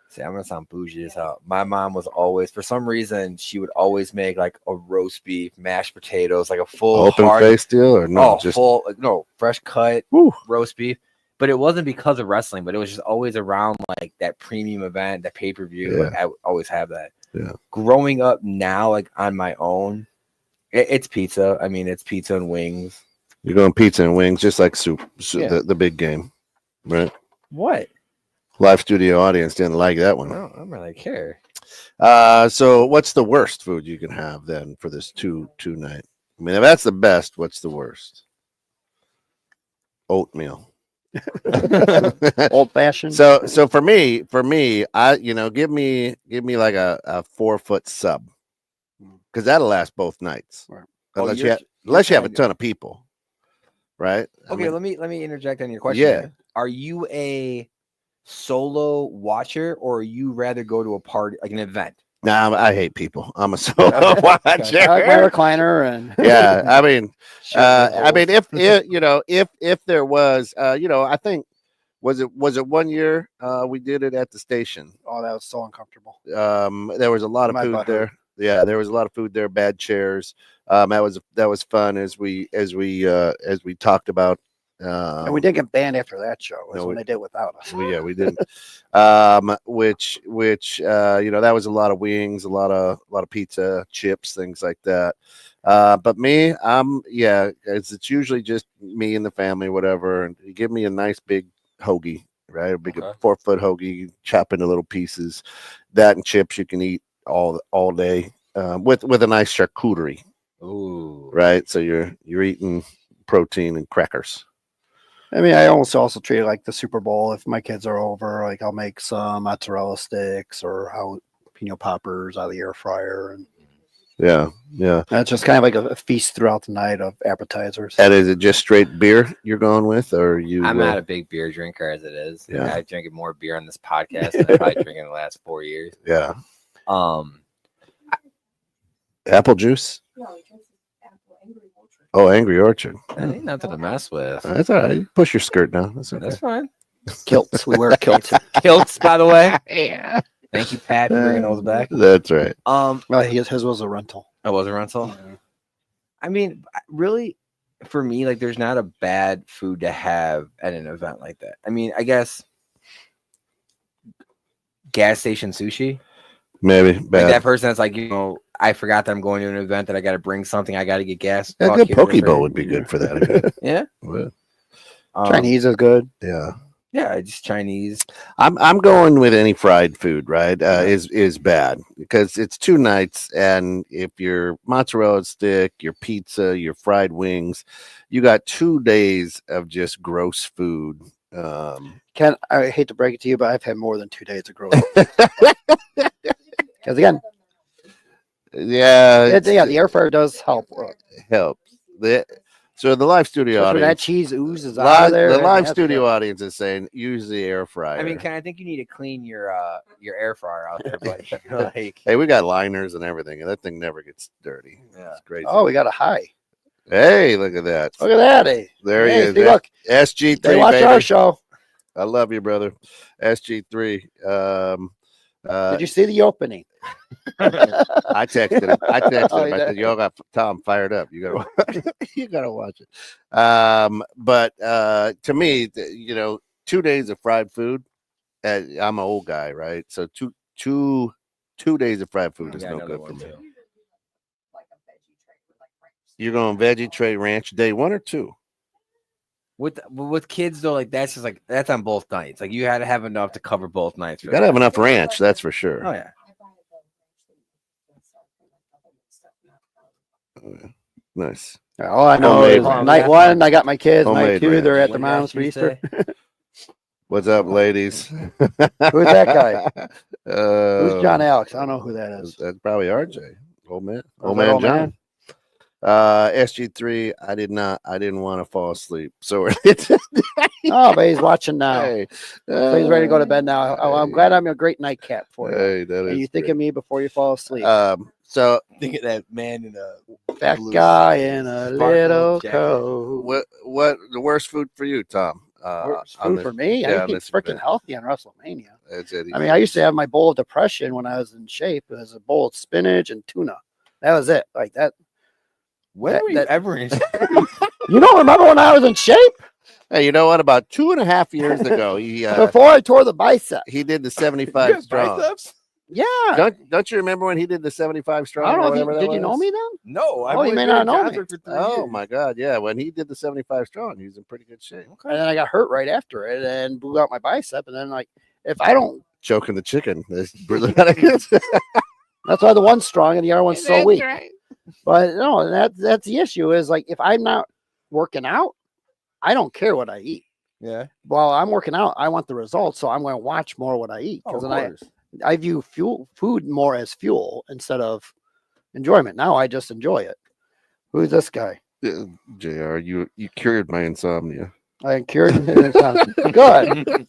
See, I'm gonna sound bougie as hell. My mom was always, for some reason, she would always make like a roast beef, mashed potatoes, like a full Open hard, face deal or no? no, Just full, no, fresh cut Woo. roast beef. but it wasn't because of wrestling, but it was just always around like that premium event, that pay-per-view. Yeah. Like, I would always have that. Yeah. Growing up now, like on my own, it's pizza. I mean, it's pizza and wings. You're going pizza and wings, just like soup, Yeah. the big game, right? What? Live studio audience didn't like that I one. don't really care. So what's the worst food you can have then for this two night? I mean, if that's the best, what's the worst? Oatmeal. Old fashioned. So for me, I give me like a 4-foot sub, because that'll last both nights, Right. unless you're you have a trying to- ton of people, right? I Okay, mean, let me interject on your question. Yeah. Then. Are you a solo watcher, or you rather go to a party, like an event? nah, I hate people. I'm a solo Okay. watcher. I like my recliner and Yeah, I mean, Shit, if there was, I think was it 1 year we did it at the station. oh, that was so uncomfortable. There was a lot of My food butt there. hurt. Yeah, there was a lot of food there. Bad chairs. That was fun as we talked about. And we didn't get banned after that show. Was no, when they did without us. we didn't. Which that was a lot of wings, a lot of pizza, chips, things like that. But me, it's usually just me and the family, whatever. And you give me a nice big hoagie, right? A big 4-foot hoagie, chop into little pieces. That and chips you can eat all day, with a nice charcuterie. Ooh. Right. So you're eating protein and crackers. I mean, I almost also treat it like the Super Bowl. If my kids are over, like I'll make some mozzarella sticks or jalapeno poppers out of the air fryer, and Yeah. that's just kind of like a feast throughout the night of appetizers. And is it just straight beer you're going with, or you? I'm not a big beer drinker as it is. Yeah. I've drank more beer on this podcast than I've probably drank in the last 4 years. Yeah. Um, Apple juice. No, he drinks his apple Angry Orchard. Oh, Angry Orchard. that ain't nothing to mess with. That's all right. You push your skirt down. That's okay. That's fine. Kilts. We wear kilts. Kilts, by the way. Yeah. Thank you, Pat, for bringing those back. That's right. Well, his was a rental. I was a rental. Yeah. I mean, really, for me, like, there's not a bad food to have at an event like that. I mean, I guess gas station sushi. Maybe Like bad. that person that's like, I forgot that I'm going to an event that I got to bring something. I got to get gas. A Fuck good you, poke return. bowl would be good for that. Yeah. Would. Chinese is good. Yeah. Yeah, just Chinese. I'm going with any fried food, right? Is bad because it's 2 nights, and if your mozzarella stick, your pizza, your fried wings, you got 2 days of just gross food. Ken, I hate to break it to you, but I've had more than 2 days of growth. Because again, Yeah, the air fryer does help. helps. So the live studio Especially when that audience, cheese oozes out of there. the man, live that's studio good. audience is saying use the air fryer. I mean, Ken, I think you need to clean your air fryer out there, buddy. Like, hey, we got liners and everything, and that thing never gets dirty. Yeah. It's crazy. Oh, we got a high. Hey, look at that. Look at that. Hey. There he Hey, is. see, look, SG3, they watch baby. our show. I love you, brother. SG3. Did you see the opening? I texted him. I texted Oh, him. you I did? said, "Y'all got Tom fired up. You gotta, you gotta watch it." But to me, 2 days of fried food. I'm an old guy, right? So two days of fried food is Yeah, no another good for one, me. too. Like a veggie tray with like ranch. You're going veggie tray ranch day 1 or 2? With kids though, like that's just like that's on both nights. Like you had to have enough to cover both nights. You gotta have enough ranch, that's for sure. Oh yeah. I buy the ranch that you can start from, like the whole stuff, not Nice. All I know Homemade is ranch. night 1, I got my kids. Night Homemade 2, they're ranch. at the mom's for Easter. What's up, ladies? Who's that guy? Who's John Uh, Alex? I don't know who that is. That's probably RJ. Old man. Oh, Old is that man old John. man? SG3, I didn't want to fall asleep. So Oh, but he's watching now. hey, So he's ready to go to bed now. Oh, I'm glad I'm a great nightcap for you. Hey, that And is you think great. of me before you fall asleep. So Think of that man in a Fat blue guy in a sparkle little jacket. coat. what the worst food for you, Tom? Worst on food this- for me? yeah, I on eat this freaking event. healthy on WrestleMania. That's it. I mean, I used to have my bowl of depression when I was in shape. It was a bowl of spinach and tuna. That was it. Like that. When That- were you that- ever in? You don't remember when I was in shape? Hey, you know what? About 2.5 years ago, Before I tore the bicep. he did the 75 strong. Biceps? Yeah. Don't you remember when he did the 75 strong? I don't know. or If whatever you, that did you know was? me then? No, I've Oh, you only may been not in know me. Johnsburg for 3 Oh years. my God! Yeah, when he did the 75 strong, he was in pretty good shape. And then I got hurt right after it and blew out my bicep. And then, like, if I don't, Choking the chicken. that's why the one's strong and the other one's so weak. Right. But no, that's the issue is like if I'm not working out, I don't care what I eat. Yeah. While I'm working out, I want the results, so I'm going to watch more what I eat Oh, because of then course. I view food more as fuel instead of enjoyment. Now I just enjoy it. Who's this guy? Yeah, Jr. You cured my insomnia. I cured it. Good.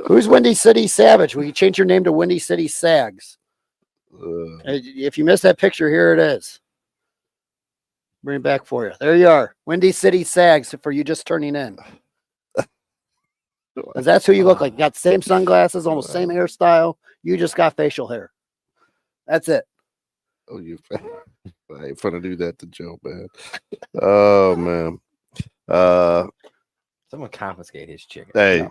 Who's Windy City Savage? Will you change your name to Windy City Sags? If you missed that picture, here it is. Bring it back for you. There you are. Windy City Sags for you just turning in. 'Cause that's who you look like. You got the same sunglasses, almost same hairstyle. You just got facial hair. That's it. Oh, you! I ain't fun to do that to Joe, man. Oh man. Someone confiscate his chicken. Hey,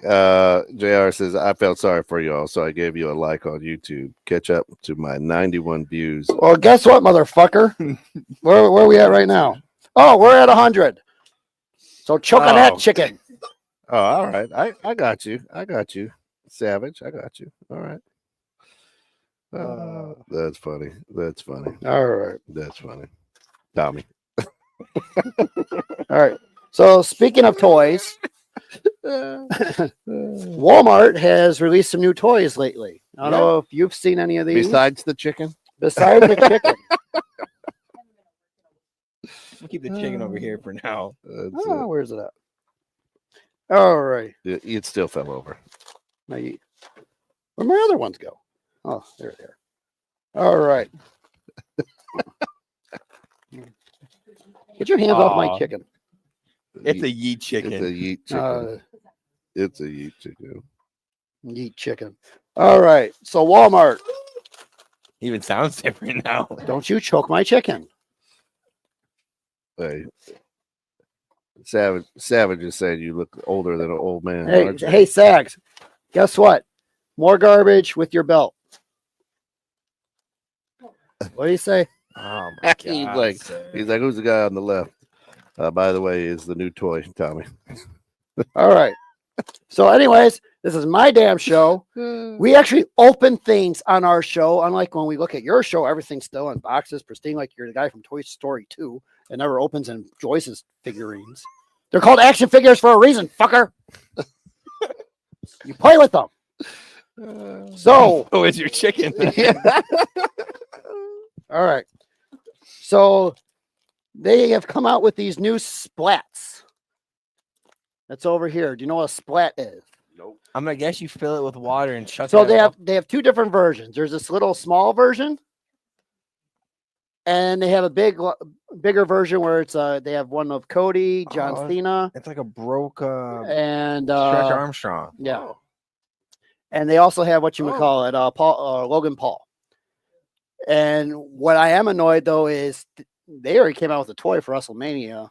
JR says I felt sorry for y'all, so I gave you a like on YouTube. Catch up to my 91 views. Well, guess what, motherfucker? Where are we at right now? Oh, we're at 100. So choke on that chicken. Oh, all right. I got you. I got you. Savage. I got you. All right. That's funny. That's funny. All right. That's funny. Tommy. All right. So speaking of toys, Walmart has released some new toys lately. I don't know if you've seen any of these. Besides the chicken? Besides the chicken. We'll keep the chicken over here for now. Oh, where's it at? All right. It still fell over. Now where my other ones go? Oh, there they are. All right. Get your hands off my chicken. It's a yeet chicken. It's a yeet chicken. It's a yeet chicken. Yeet chicken. All right. So Walmart. Even sounds different now. Don't you choke my chicken. Hey. Savage is saying you look older than an old man. Hey, aren't you? hey, Sags. Guess what? More garbage with your belt. What do you say? Oh my god. he's like, who's the guy on the left? By the way, is the new toy, Tommy. All right. So, anyways, this is my damn show. We actually open things on our show, unlike when we look at your show, everything's still in boxes, pristine, like you're the guy from Toy Story 2. It never opens in Joyce's figurines. They're called action figures for a reason, fucker. You play with them. So, Oh, it's your chicken. all right. So, they have come out with these new splats. That's over here. Do you know what a splat is? I'm gonna guess you fill it with water and chuck So it. they have two different versions. There's this little small version, and they have a bigger version where it's they have one of Cody, John Cena, It's like a broke and Stretch Armstrong. yeah, and they also have what you would call it, Logan Paul. And what I am annoyed though is they already came out with a toy for WrestleMania.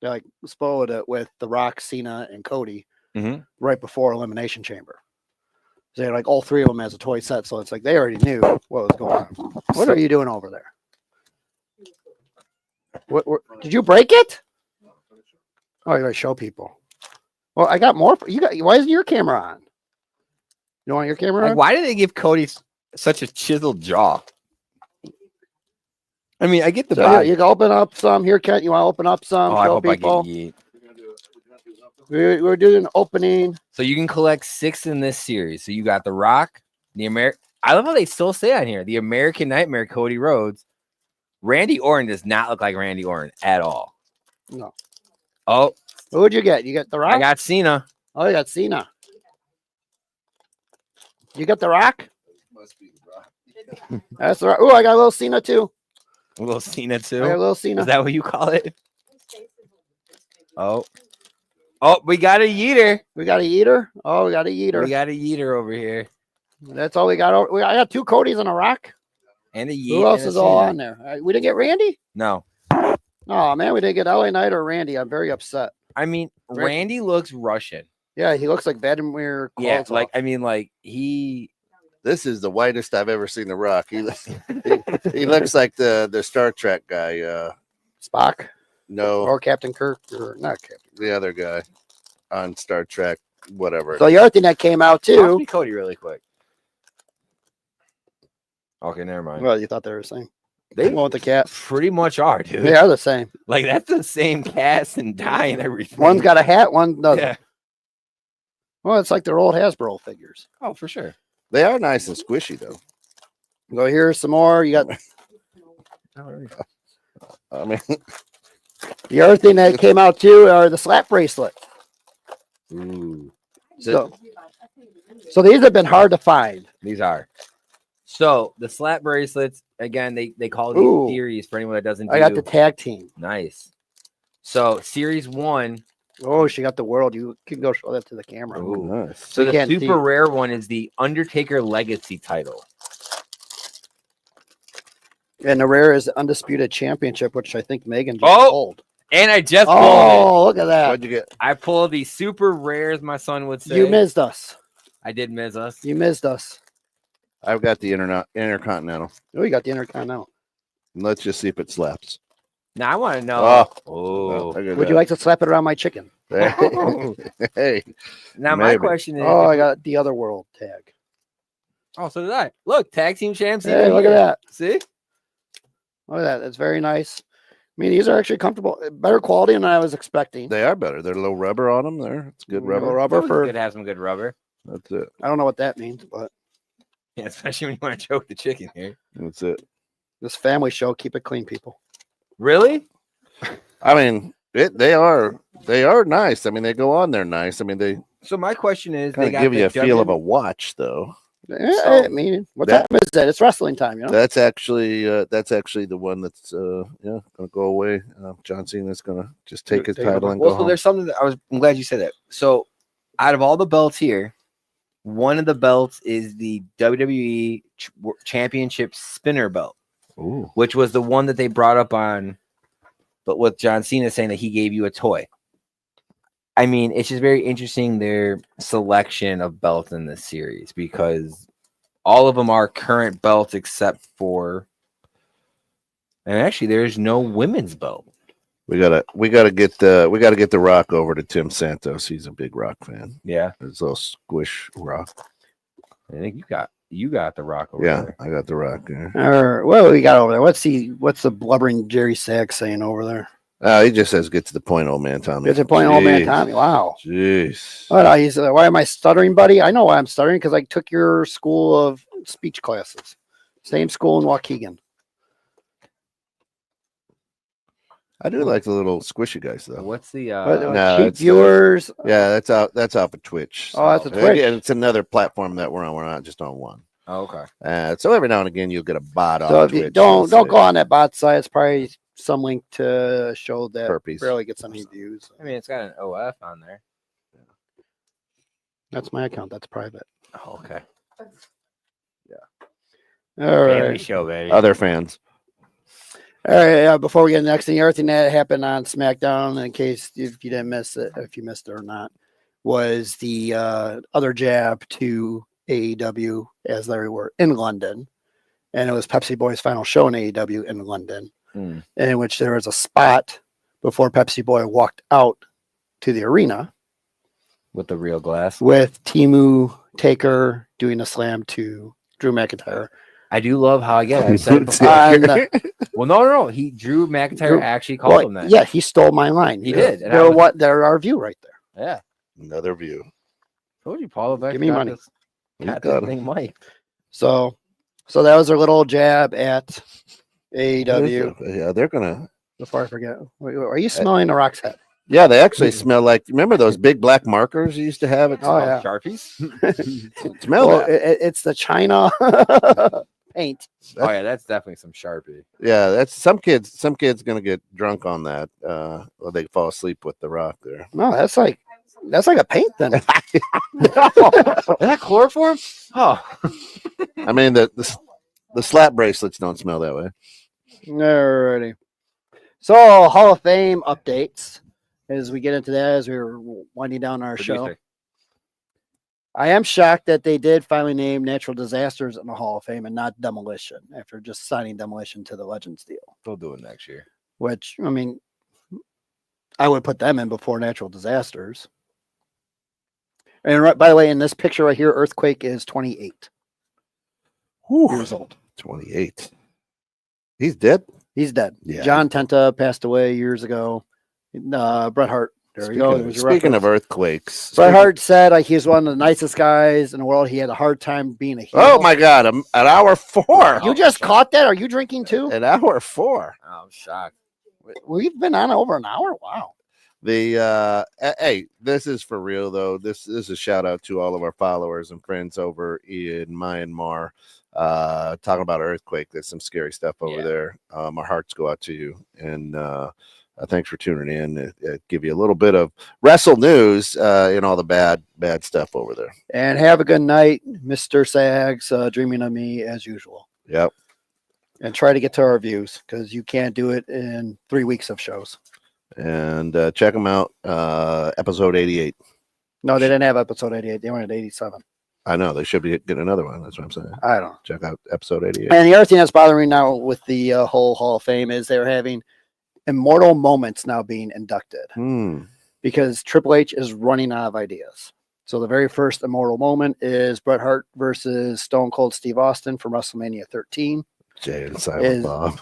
They like spoiled it with The Rock, Cena, and Cody right before Elimination Chamber. So they had like all three of them as a toy set. So it's like they already knew what was going on. What are you doing over there? What did you break it? Oh, you gotta show people. Well, I got more. Why isn't your camera on? You want your camera on? Why did they give Cody such a chiseled jaw? I mean, I get the So body. you can open up some. Here, Kent, you want to open up some? Oh, I show hope people. I get yeet. We're doing an opening. So you can collect 6 in this series. So you got The Rock, the American. I love how they still say on here, the American Nightmare, Cody Rhodes. Randy Orton does not look like Randy Orton at all. No. Oh, Who would you get? You got The Rock? I got Cena. Oh, you got Cena. You got The Rock? Must be the Rock. That's the Rock. Oh, I got a little Cena too. A little Cena I got a too. little Cena. Is that what you call it? Oh, we got a yeeter. We got a Yeeter. Oh, we got a Yeeter. We got a yeeter over here, That's all we got. I got 2 Codys and a Rock. and a yeet. Who else and a is all Cena. on there? We didn't get Randy? No. Oh, man, we didn't get LA Knight or Randy. I'm very upset. I mean, Randy looks Russian. Yeah, he looks like Vladimir. Yeah, Kolotov. like I mean, like he. This is the whitest I've ever seen The Rock. He looks like the Star Trek guy. Spock No, or Captain Kirk or not Captain. the other guy on Star Trek, whatever. So the other thing that came out Toss too. me Cody really quick. Okay, never mind. Well, you thought they were the same. They One with the cat. pretty much are, dude. They are the same. Like that's the same cast and dye and everything. One's got a hat, one doesn't. Yeah. Well, it's like their old Hasbro figures. Oh, for sure. They are nice and squishy, though. Go here's some more. You got I mean, the other thing that came out too are the slap bracelet. Ooh. So these have been hard to find. These are. So the slap bracelets again. They call these Ooh. series for anyone that doesn't. I got the tag team. Nice. So series 1. Oh, she got the world. You can go show that to the camera. Ooh. nice. So You the can't super see. rare one is the Undertaker Legacy title. And the rare is the Undisputed Championship, which I think Megan just Oh! pulled. And I just pulled it. Oh, look at that. What'd you get? I pulled the super rares, my son would say. You missed us. I did miss us. You missed us. I've got the Intercontinental. Oh, you got the Intercontinental. Let's just see if it slaps. Now I want to know. Oh. Oh. Look at Would you that. like to slap it around my chicken? Hey, Now my Maybe. question is. Oh, I got the other world tag. Oh, so did I. Look, tag team champs. Hey, even look at here. that. See? Look at that. That's very nice. I mean, these are actually comfortable. Better quality than I was expecting. they are better. There's a little rubber on them there. It's good Little rubber. rubber Always for. good to have some good rubber. That's it. I don't know what that means, but Yeah, especially when you want to choke the chicken here. That's it. this family show, keep it clean, people. Really? I mean, they are nice. I mean, they go on there nice. I mean, they So my question is, kind they of got give you the a feel of a W- watch, though. Yeah, I mean, what that- time is that? It's wrestling time, you know. That's actually the one that's gonna go away. John Cena's gonna just take his Take it title away. and Well, go so home. there's something that I'm glad you said that. So, out of all the belts here, one of the belts is the WWE Championship Spinner belt, Ooh. which was the one that they brought up on, but with John Cena saying that he gave you a toy. I mean, it's just very interesting their selection of belts in this series because all of them are current belts except for, and actually, there's no women's belt. We gotta get the Rock over to Tim Santos. He's a big Rock fan. Yeah, His little squish Rock. I think you got the Rock over Yeah, there. I got the Rock. Yeah. Or what do we got over there? What's the blubbering Jerry Sack saying over there? He just says, "Get to the point, old man, Tommy." It's a point, old man Jeez. Tommy. Wow. Jeez. Oh, no, he's why am I stuttering, buddy? I know why I'm stuttering because I took your school of speech classes. Same school in Waukegan. I do like the little squishy guys, though. What's the But, no, cheap it's, viewers. Yeah, that's out. That's off of Twitch. Oh, that's a So, Twitch. and it's another platform that we're on. We're not just on one. Oh, okay. So every now and again, you'll get a bot So on if you Twitch. don't that'll go say on that bot site, it's probably some link to show that Burpees. barely gets any views. I mean, it's got an OF on there. That's my account. That's private. Oh, okay. All Family right. show, baby. other fans. All right. Before we get to the next thing, everything that happened on SmackDown, in case if you didn't miss it, if you missed it or not, was the other jab to AEW as they were in London. And it was Pepsi Boy's final show in AEW in London, in which there was a spot before Pepsi Boy walked out to the arena With the real glass. with Timu Taker doing a slam to Drew McIntyre. I do love how I said it before. And, Well, no. He Drew McIntyre actually called him that. yeah, he stole my line. He did, and I They're was- they're our view right there. Yeah. Another view. Told you, Paul. Give me money. You Got got this it. thing, Mike. So that was their little jab at AEW. Yeah, they're gonna. Before I forget, are you smelling the Rock's head? Yeah, they actually smell like. Remember those big black markers you used to have? It Oh, yeah. Sharpies. smell Well, that. it's the China paint. Oh yeah, that's definitely some Sharpie. Yeah, that's some kids. Some kids gonna get drunk on that. Or they fall asleep with the Rock there. No, that's like a paint then. Is that chloroform? Oh, I mean the slap bracelets don't smell that way. Alrighty. So Hall of Fame updates. as we get into that, as we're winding down our show. Producer. I am shocked that they did finally name natural disasters in the Hall of Fame and not demolition after just signing demolition to the Legends deal. They'll do it next year. Which, I mean, I would put them in before natural disasters. And right, by the way, in this picture right here, Earthquake is 28 years old. 28. He's dead. He's dead. Yeah. John Tenta passed away years ago. Bret Hart. There we go. There's your Speaking of reference. earthquakes, Bret Hart said like he was one of the nicest guys in the world. He had a hard time being a heel. oh my God, an hour 4. You just caught that? Are you drinking too? An hour 4. Oh, I'm shocked. We've been on over an hour. Wow. The hey, this is for real though. This is a shout out to all of our followers and friends over in Myanmar. Talking about earthquake, there's some scary stuff over there. Our hearts go out to you, and thanks for tuning in. Give you a little bit of wrestle news in all the bad stuff over there. And have a good night, Mr. Sags. Dreaming of me as usual. Yep. And try to get to our views because you can't do it in 3 weeks of shows. And check them out. Episode 88. No, they didn't have episode 88. They were at 87. I know they should be getting another one. That's what I'm saying. I don't know. Check out episode 88. And the other thing that's bothering me now with the whole Hall of Fame is they're having immortal moments now being inducted because Triple H is running out of ideas. So the very first immortal moment is Bret Hart versus Stone Cold Steve Austin from WrestleMania 13. Jay and Silent Bob.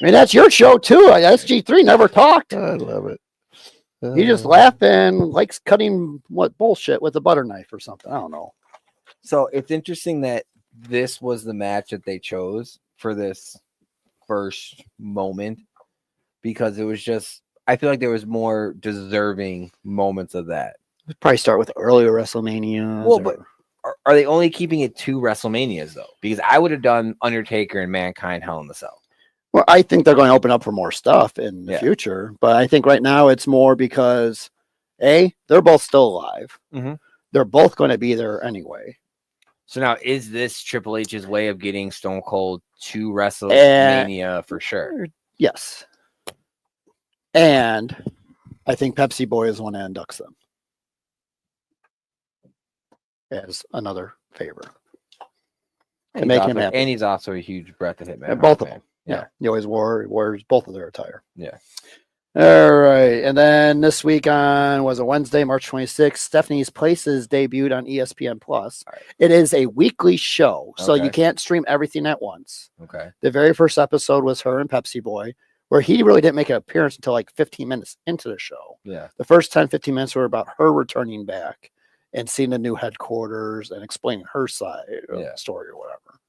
I mean, that's your show too. SG3 never talked. I love it. He just laughs and likes cutting bullshit with a butter knife or something. I don't know. So it's interesting that this was the match that they chose for this first moment because it was just, I feel like there was more deserving moments of that. Probably start with earlier WrestleMania. Well, but are they only keeping it 2 WrestleManias though? Because I would have done Undertaker and Mankind Hell in the Cell. Well, I think they're going to open up for more stuff in the future, but I think right now it's more because they're both still alive. Mm-hmm. They're both going to be there anyway. So now, is this Triple H's way of getting Stone Cold to WrestleMania for sure? Yes. And I think Pepsi Boy is one that inducts them as another favor. And make him happy. And he's also a huge Bret the Hitman. And both of fan. them. Yeah. He always wears both of their attire. Yeah. All right. And then this week on was a Wednesday, March 26th, Stephanie's Places debuted on ESPN Plus. Right. It is a weekly show, so Okay. you can't stream everything at once. Okay. The very first episode was her and Pepsi Boy, where he really didn't make an appearance until like 15 minutes into the show. Yeah. The first 10, 15 minutes were about her returning back and seeing the new headquarters and explaining her side of the story or whatever.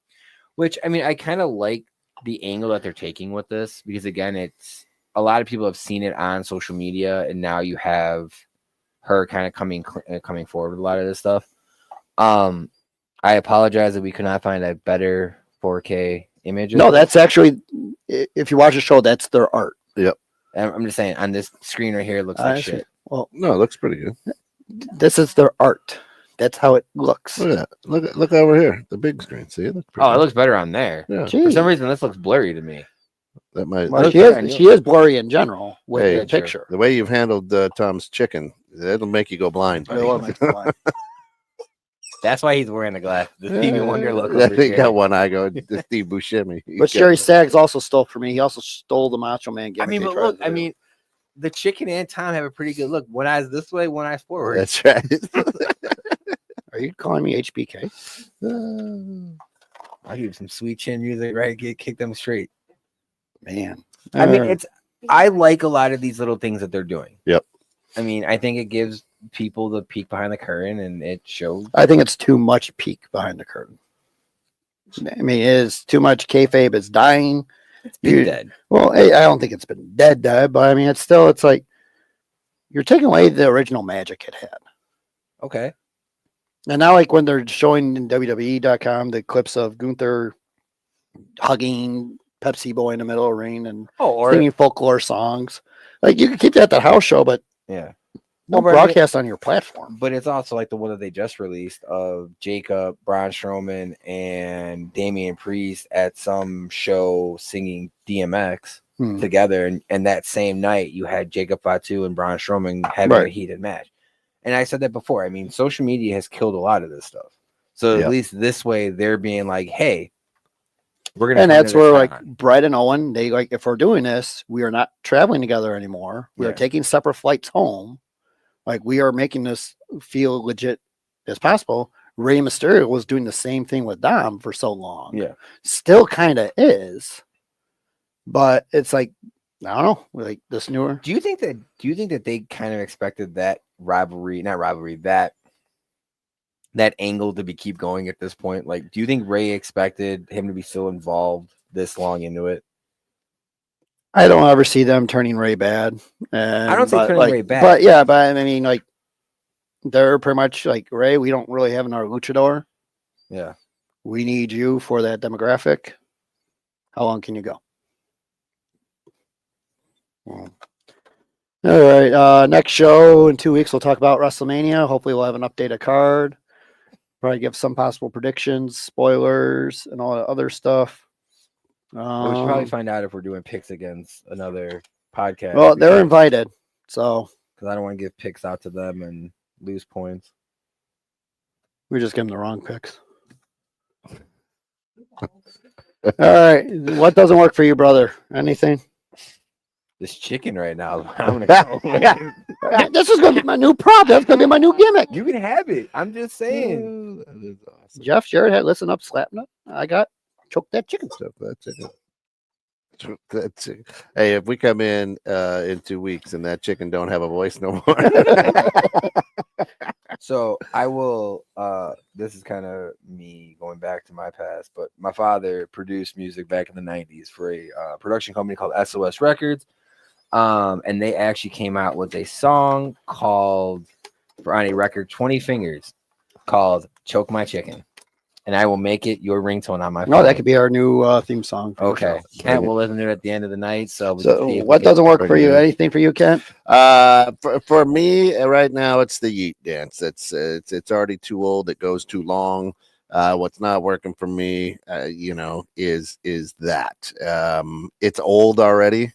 Which, I mean, I kind of like the angle that they're taking with this because, again, it's a lot of people have seen it on social media, and now you have her kind of coming forward with a lot of this stuff. I apologize that we could not find a better 4K image. No, that's actually, if you watch the show, that's their art. Yep. I'm just saying, on this screen right here, it looks like shit. Well, no, it looks pretty good. This is their art. That's how it looks. Look at that. Look over here. The big screen. See, it looks pretty It looks better on there. Yeah. For some reason, this looks blurry to me. That might. Well, she is blurry in general with the picture. The way you've handled Tom's chicken, it'll make you go blind. It will make you blind. That's why he's wearing the glass. The Stevie Wonder look. I think that one eye go the Steve Buscemi. But Jerry Saggs also stole from me. He also stole the Macho Man gimmick. I mean, but look, I mean, the chicken and Tom have a pretty good look. One eye's this way, one eye's forward. That's right. Are you calling me HBK? I'll give some sweet chin music, right? Kick them straight. Man. I mean, I like a lot of these little things that they're doing. Yep. I mean, I think it gives people the peek behind the curtain and it shows. I think it's too much peek behind the curtain. I mean, it is too much kayfabe is dying. It's been dead. Well, I don't think it's been dead, but I mean, it's like you're taking away the original magic it had. Okay. And now, like when they're showing in WWE.com the clips of Gunther hugging Pepsi Boy in the middle of the ring and singing folklore songs, like you can keep that at the house show, but no broadcast on your platform. But it's also like the one that they just released of Jacob, Braun Strowman, and Damian Priest at some show singing DMX. together, and that same night you had Jacob Fatu and Braun Strowman having a heated match. And I said that before. I mean, social media has killed a lot of this stuff. So at least this way they're being like, hey, we're gonna. And that's where like Brett and Owen, they like, if we're doing this, we are not traveling together anymore. We are taking separate flights home. Like, we are making this feel legit as possible. Rey Mysterio was doing the same thing with Dom for so long. Yeah. Still kind of is. But it's like, I don't know, like this newer. Do you think that they kind of expected that that angle to keep going at this point? Like, do you think Ray expected him to be so involved this long into it? I don't ever see them turning Ray bad. I don't say turning Ray bad. But yeah, but I mean, like, they're pretty much like, Ray, we don't really have another luchador. Yeah. We need you for that demographic. How long can you go? All right. Next show in 2 weeks, we'll talk about WrestleMania. Hopefully, we'll have an updated card. Probably give some possible predictions, spoilers, and all that other stuff. We should probably find out if we're doing picks against another podcast. Well, they're invited, so because I don't want to give picks out to them and lose points. We just give them the wrong picks. All right, what doesn't work for you, brother? Anything? This chicken right now. I'm gonna go. This is gonna be my new prop. That's gonna be my new gimmick. You can have it. I'm just saying. That is awesome. Jeff, Jared, had listen up, slapping it. I got choke that chicken. That's it. Hey, if we come in 2 weeks and that chicken don't have a voice no more. So I will this is kind of me going back to my past, but my father produced music back in the 90s for a production company called SOS Records. And they actually came out with a song called, on a record, 20 Fingers, called Choke My Chicken. And I will make it your ringtone on my phone. No, that could be our new theme song. Okay. Kent will listen to it at the end of the night. So what doesn't work for you? Anything for you, Kent? For me right now, it's the Yeet dance. It's already too old. It goes too long. What's not working for me, is that it's old already.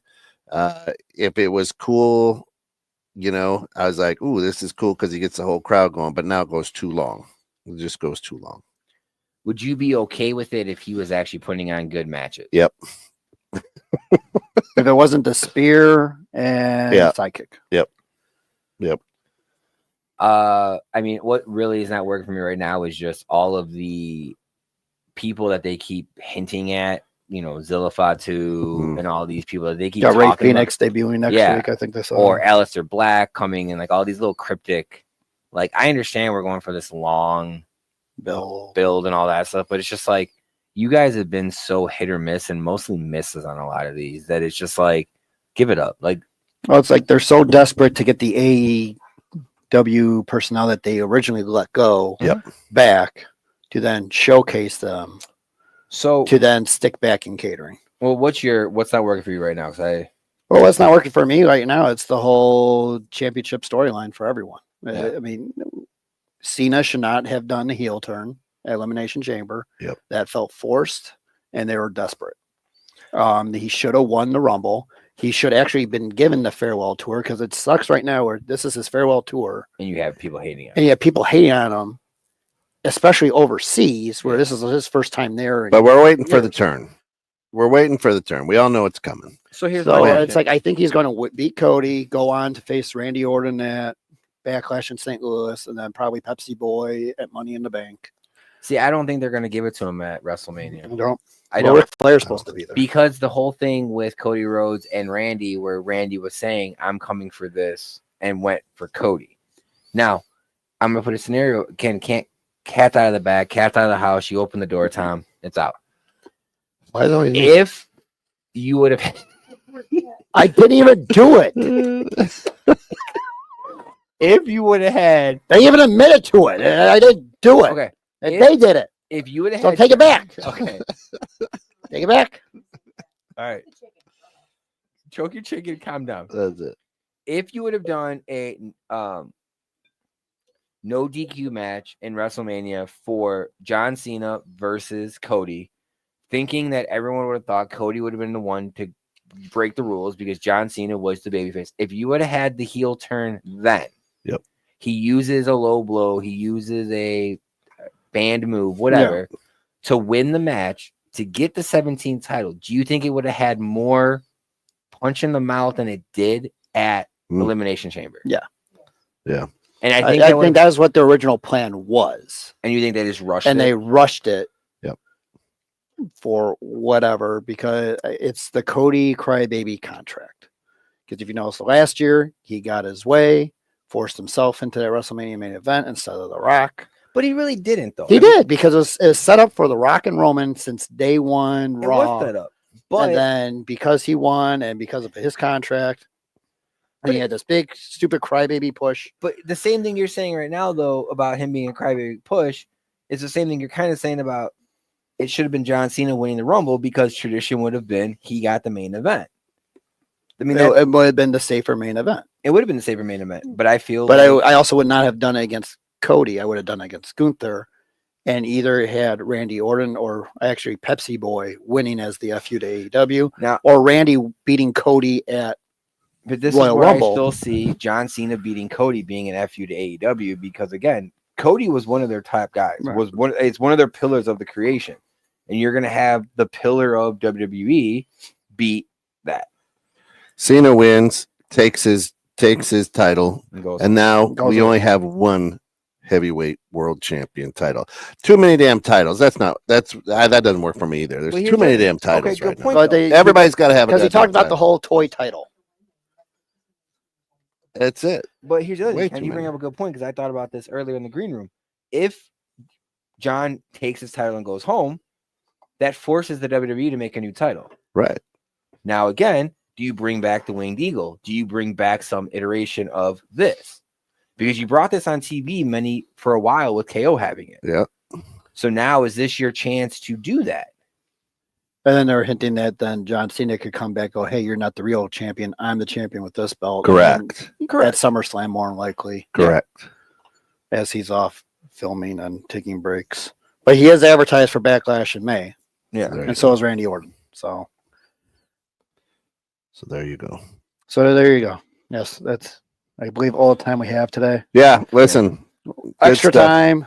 If it was cool, I was like, ooh, this is cool because he gets the whole crowd going, but now it goes too long. It just goes too long. Would you be okay with it if he was actually putting on good matches? Yep. If it wasn't the spear and sidekick. Yep. I mean, what really is not working for me right now is just all of the people that they keep hinting at. Zilla Fatu and all these people that they keep Ray talking Phoenix debuting next week, I think this. Or Aleister Black coming, and like all these little cryptic. Like, I understand we're going for this long build and all that stuff, but it's just like, you guys have been so hit or miss, and mostly misses on a lot of these, that it's just like, give it up. Like, well, it's like they're so desperate to get the AEW personnel that they originally let go back to then showcase them. So to then stick back in catering. Well, what's not working for you right now? Well, what's not working for me right now? It's the whole championship storyline for everyone. I mean, Cena should not have done the heel turn at Elimination Chamber. Yep. That felt forced, and they were desperate. He should have won the Rumble. He should actually been given the farewell tour, because it sucks right now where this is his farewell tour, and you have people hating on him. And you have people hating on him, especially overseas, where this is his first time there. But we're waiting for the turn. We're waiting for the turn. We all know it's coming. So it's like, I think he's going to beat Cody, go on to face Randy Orton at Backlash in St. Louis, and then probably Pepsi Boy at Money in the Bank. See, I don't think they're going to give it to him at WrestleMania. I don't. Flair's supposed to be there, because the whole thing with Cody Rhodes and Randy, where Randy was saying, "I'm coming for this," and went for Cody. Now, I'm gonna put a scenario. Can't cat's out of the bag, cat's out of the house. You open the door, Tom. It's out. Why don't you? If you would have, I didn't even do it. If you would have had, they even admitted to it. I didn't do it. Okay, they did it. If you would have, so take it back. Okay, take it back. All right. Choke your chicken. Calm down. That's it. If you would have done a no DQ match in WrestleMania for John Cena versus Cody, thinking that everyone would have thought Cody would have been the one to break the rules because John Cena was the babyface. If you would have had the heel turn then, Yep. he uses a low blow, he uses a band move, whatever, to win the match to get the 17 title. Do you think it would have had more punch in the mouth than it did at Elimination Chamber? Yeah. Yeah. And I I think that was what the original plan was. And you think they just rushed and it? they rushed it. Yep. For whatever, because it's the Cody Crybaby contract. Because if you notice, last year he got his way, forced himself into that WrestleMania main event instead of The Rock. But he really didn't, though. He did, because it was set up for The Rock and Roman since day one. It Raw. was set up. But and then because he won and because of his contract, and he had this big stupid crybaby push. But the same thing you're saying right now, though, about him being a crybaby push is the same thing you're kind of saying about it should have been John Cena winning the Rumble, because tradition would have been he got the main event. I mean, it would have been the safer main event. It would have been the safer main event, but I feel. But I also would not have done it against Cody. I would have done it against Gunther, and either had Randy Orton or actually Pepsi Boy winning as the FU to AEW, now, or Randy beating Cody at. But this Royal is where Rumble. I still see John Cena beating Cody being an FU to AEW, because again, Cody was one of their top guys. Right. It's one of their pillars of the creation, and you're gonna have the pillar of WWE beat that. Cena wins, takes his title, And and now Goes we away. only have one heavyweight world champion title. Too many damn titles. That doesn't work for me either. There's Well, too here's many the- damn titles okay, good right now. point. But they, Everybody's got to have a because he goddamn talked about the title. whole toy title. That's it. But here's the other Way thing. And too you bring many. up a good point, because I thought about this earlier in the green room. If John takes his title and goes home, that forces the WWE to make a new title. Right. Now, again, do you bring back the Winged Eagle? Do you bring back some iteration of this? Because you brought this on TV for a while with KO having it. Yeah. So now is this your chance to do that? And then they're hinting that then John Cena could come back, go, hey, you're not the real champion. I'm the champion with this belt. Correct. And at SummerSlam, more than likely, Correct. as he's off filming and taking breaks. But he is advertised for Backlash in May, Yeah. There you and so is Randy Orton. So there you go. there you go. Yes, that's, I believe, all the time we have today. Yeah. Listen. Extra stuff. time,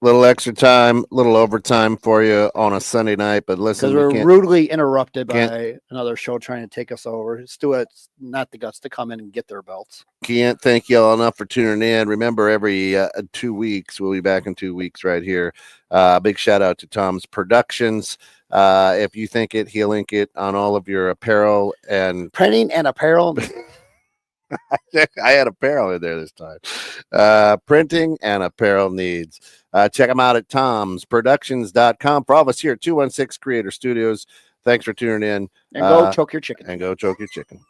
Little extra time, little overtime for you on a Sunday night. But listen, because we we're can't- rudely interrupted can't- by another show trying to take us over. Stewart's not the guts to come in and get their belts. can't thank y'all enough for tuning in. Remember, every 2 weeks, we'll be back in 2 weeks right here. Big shout out to Tom's Productions. If you think it, he'll link it on all of your apparel and Printing and apparel. I had apparel in there this time. Printing and apparel needs. Check them out at tomsproductions.com. For all of us here at 216 Creator Studios, thanks for tuning in. And go choke your chicken. And go choke your chicken.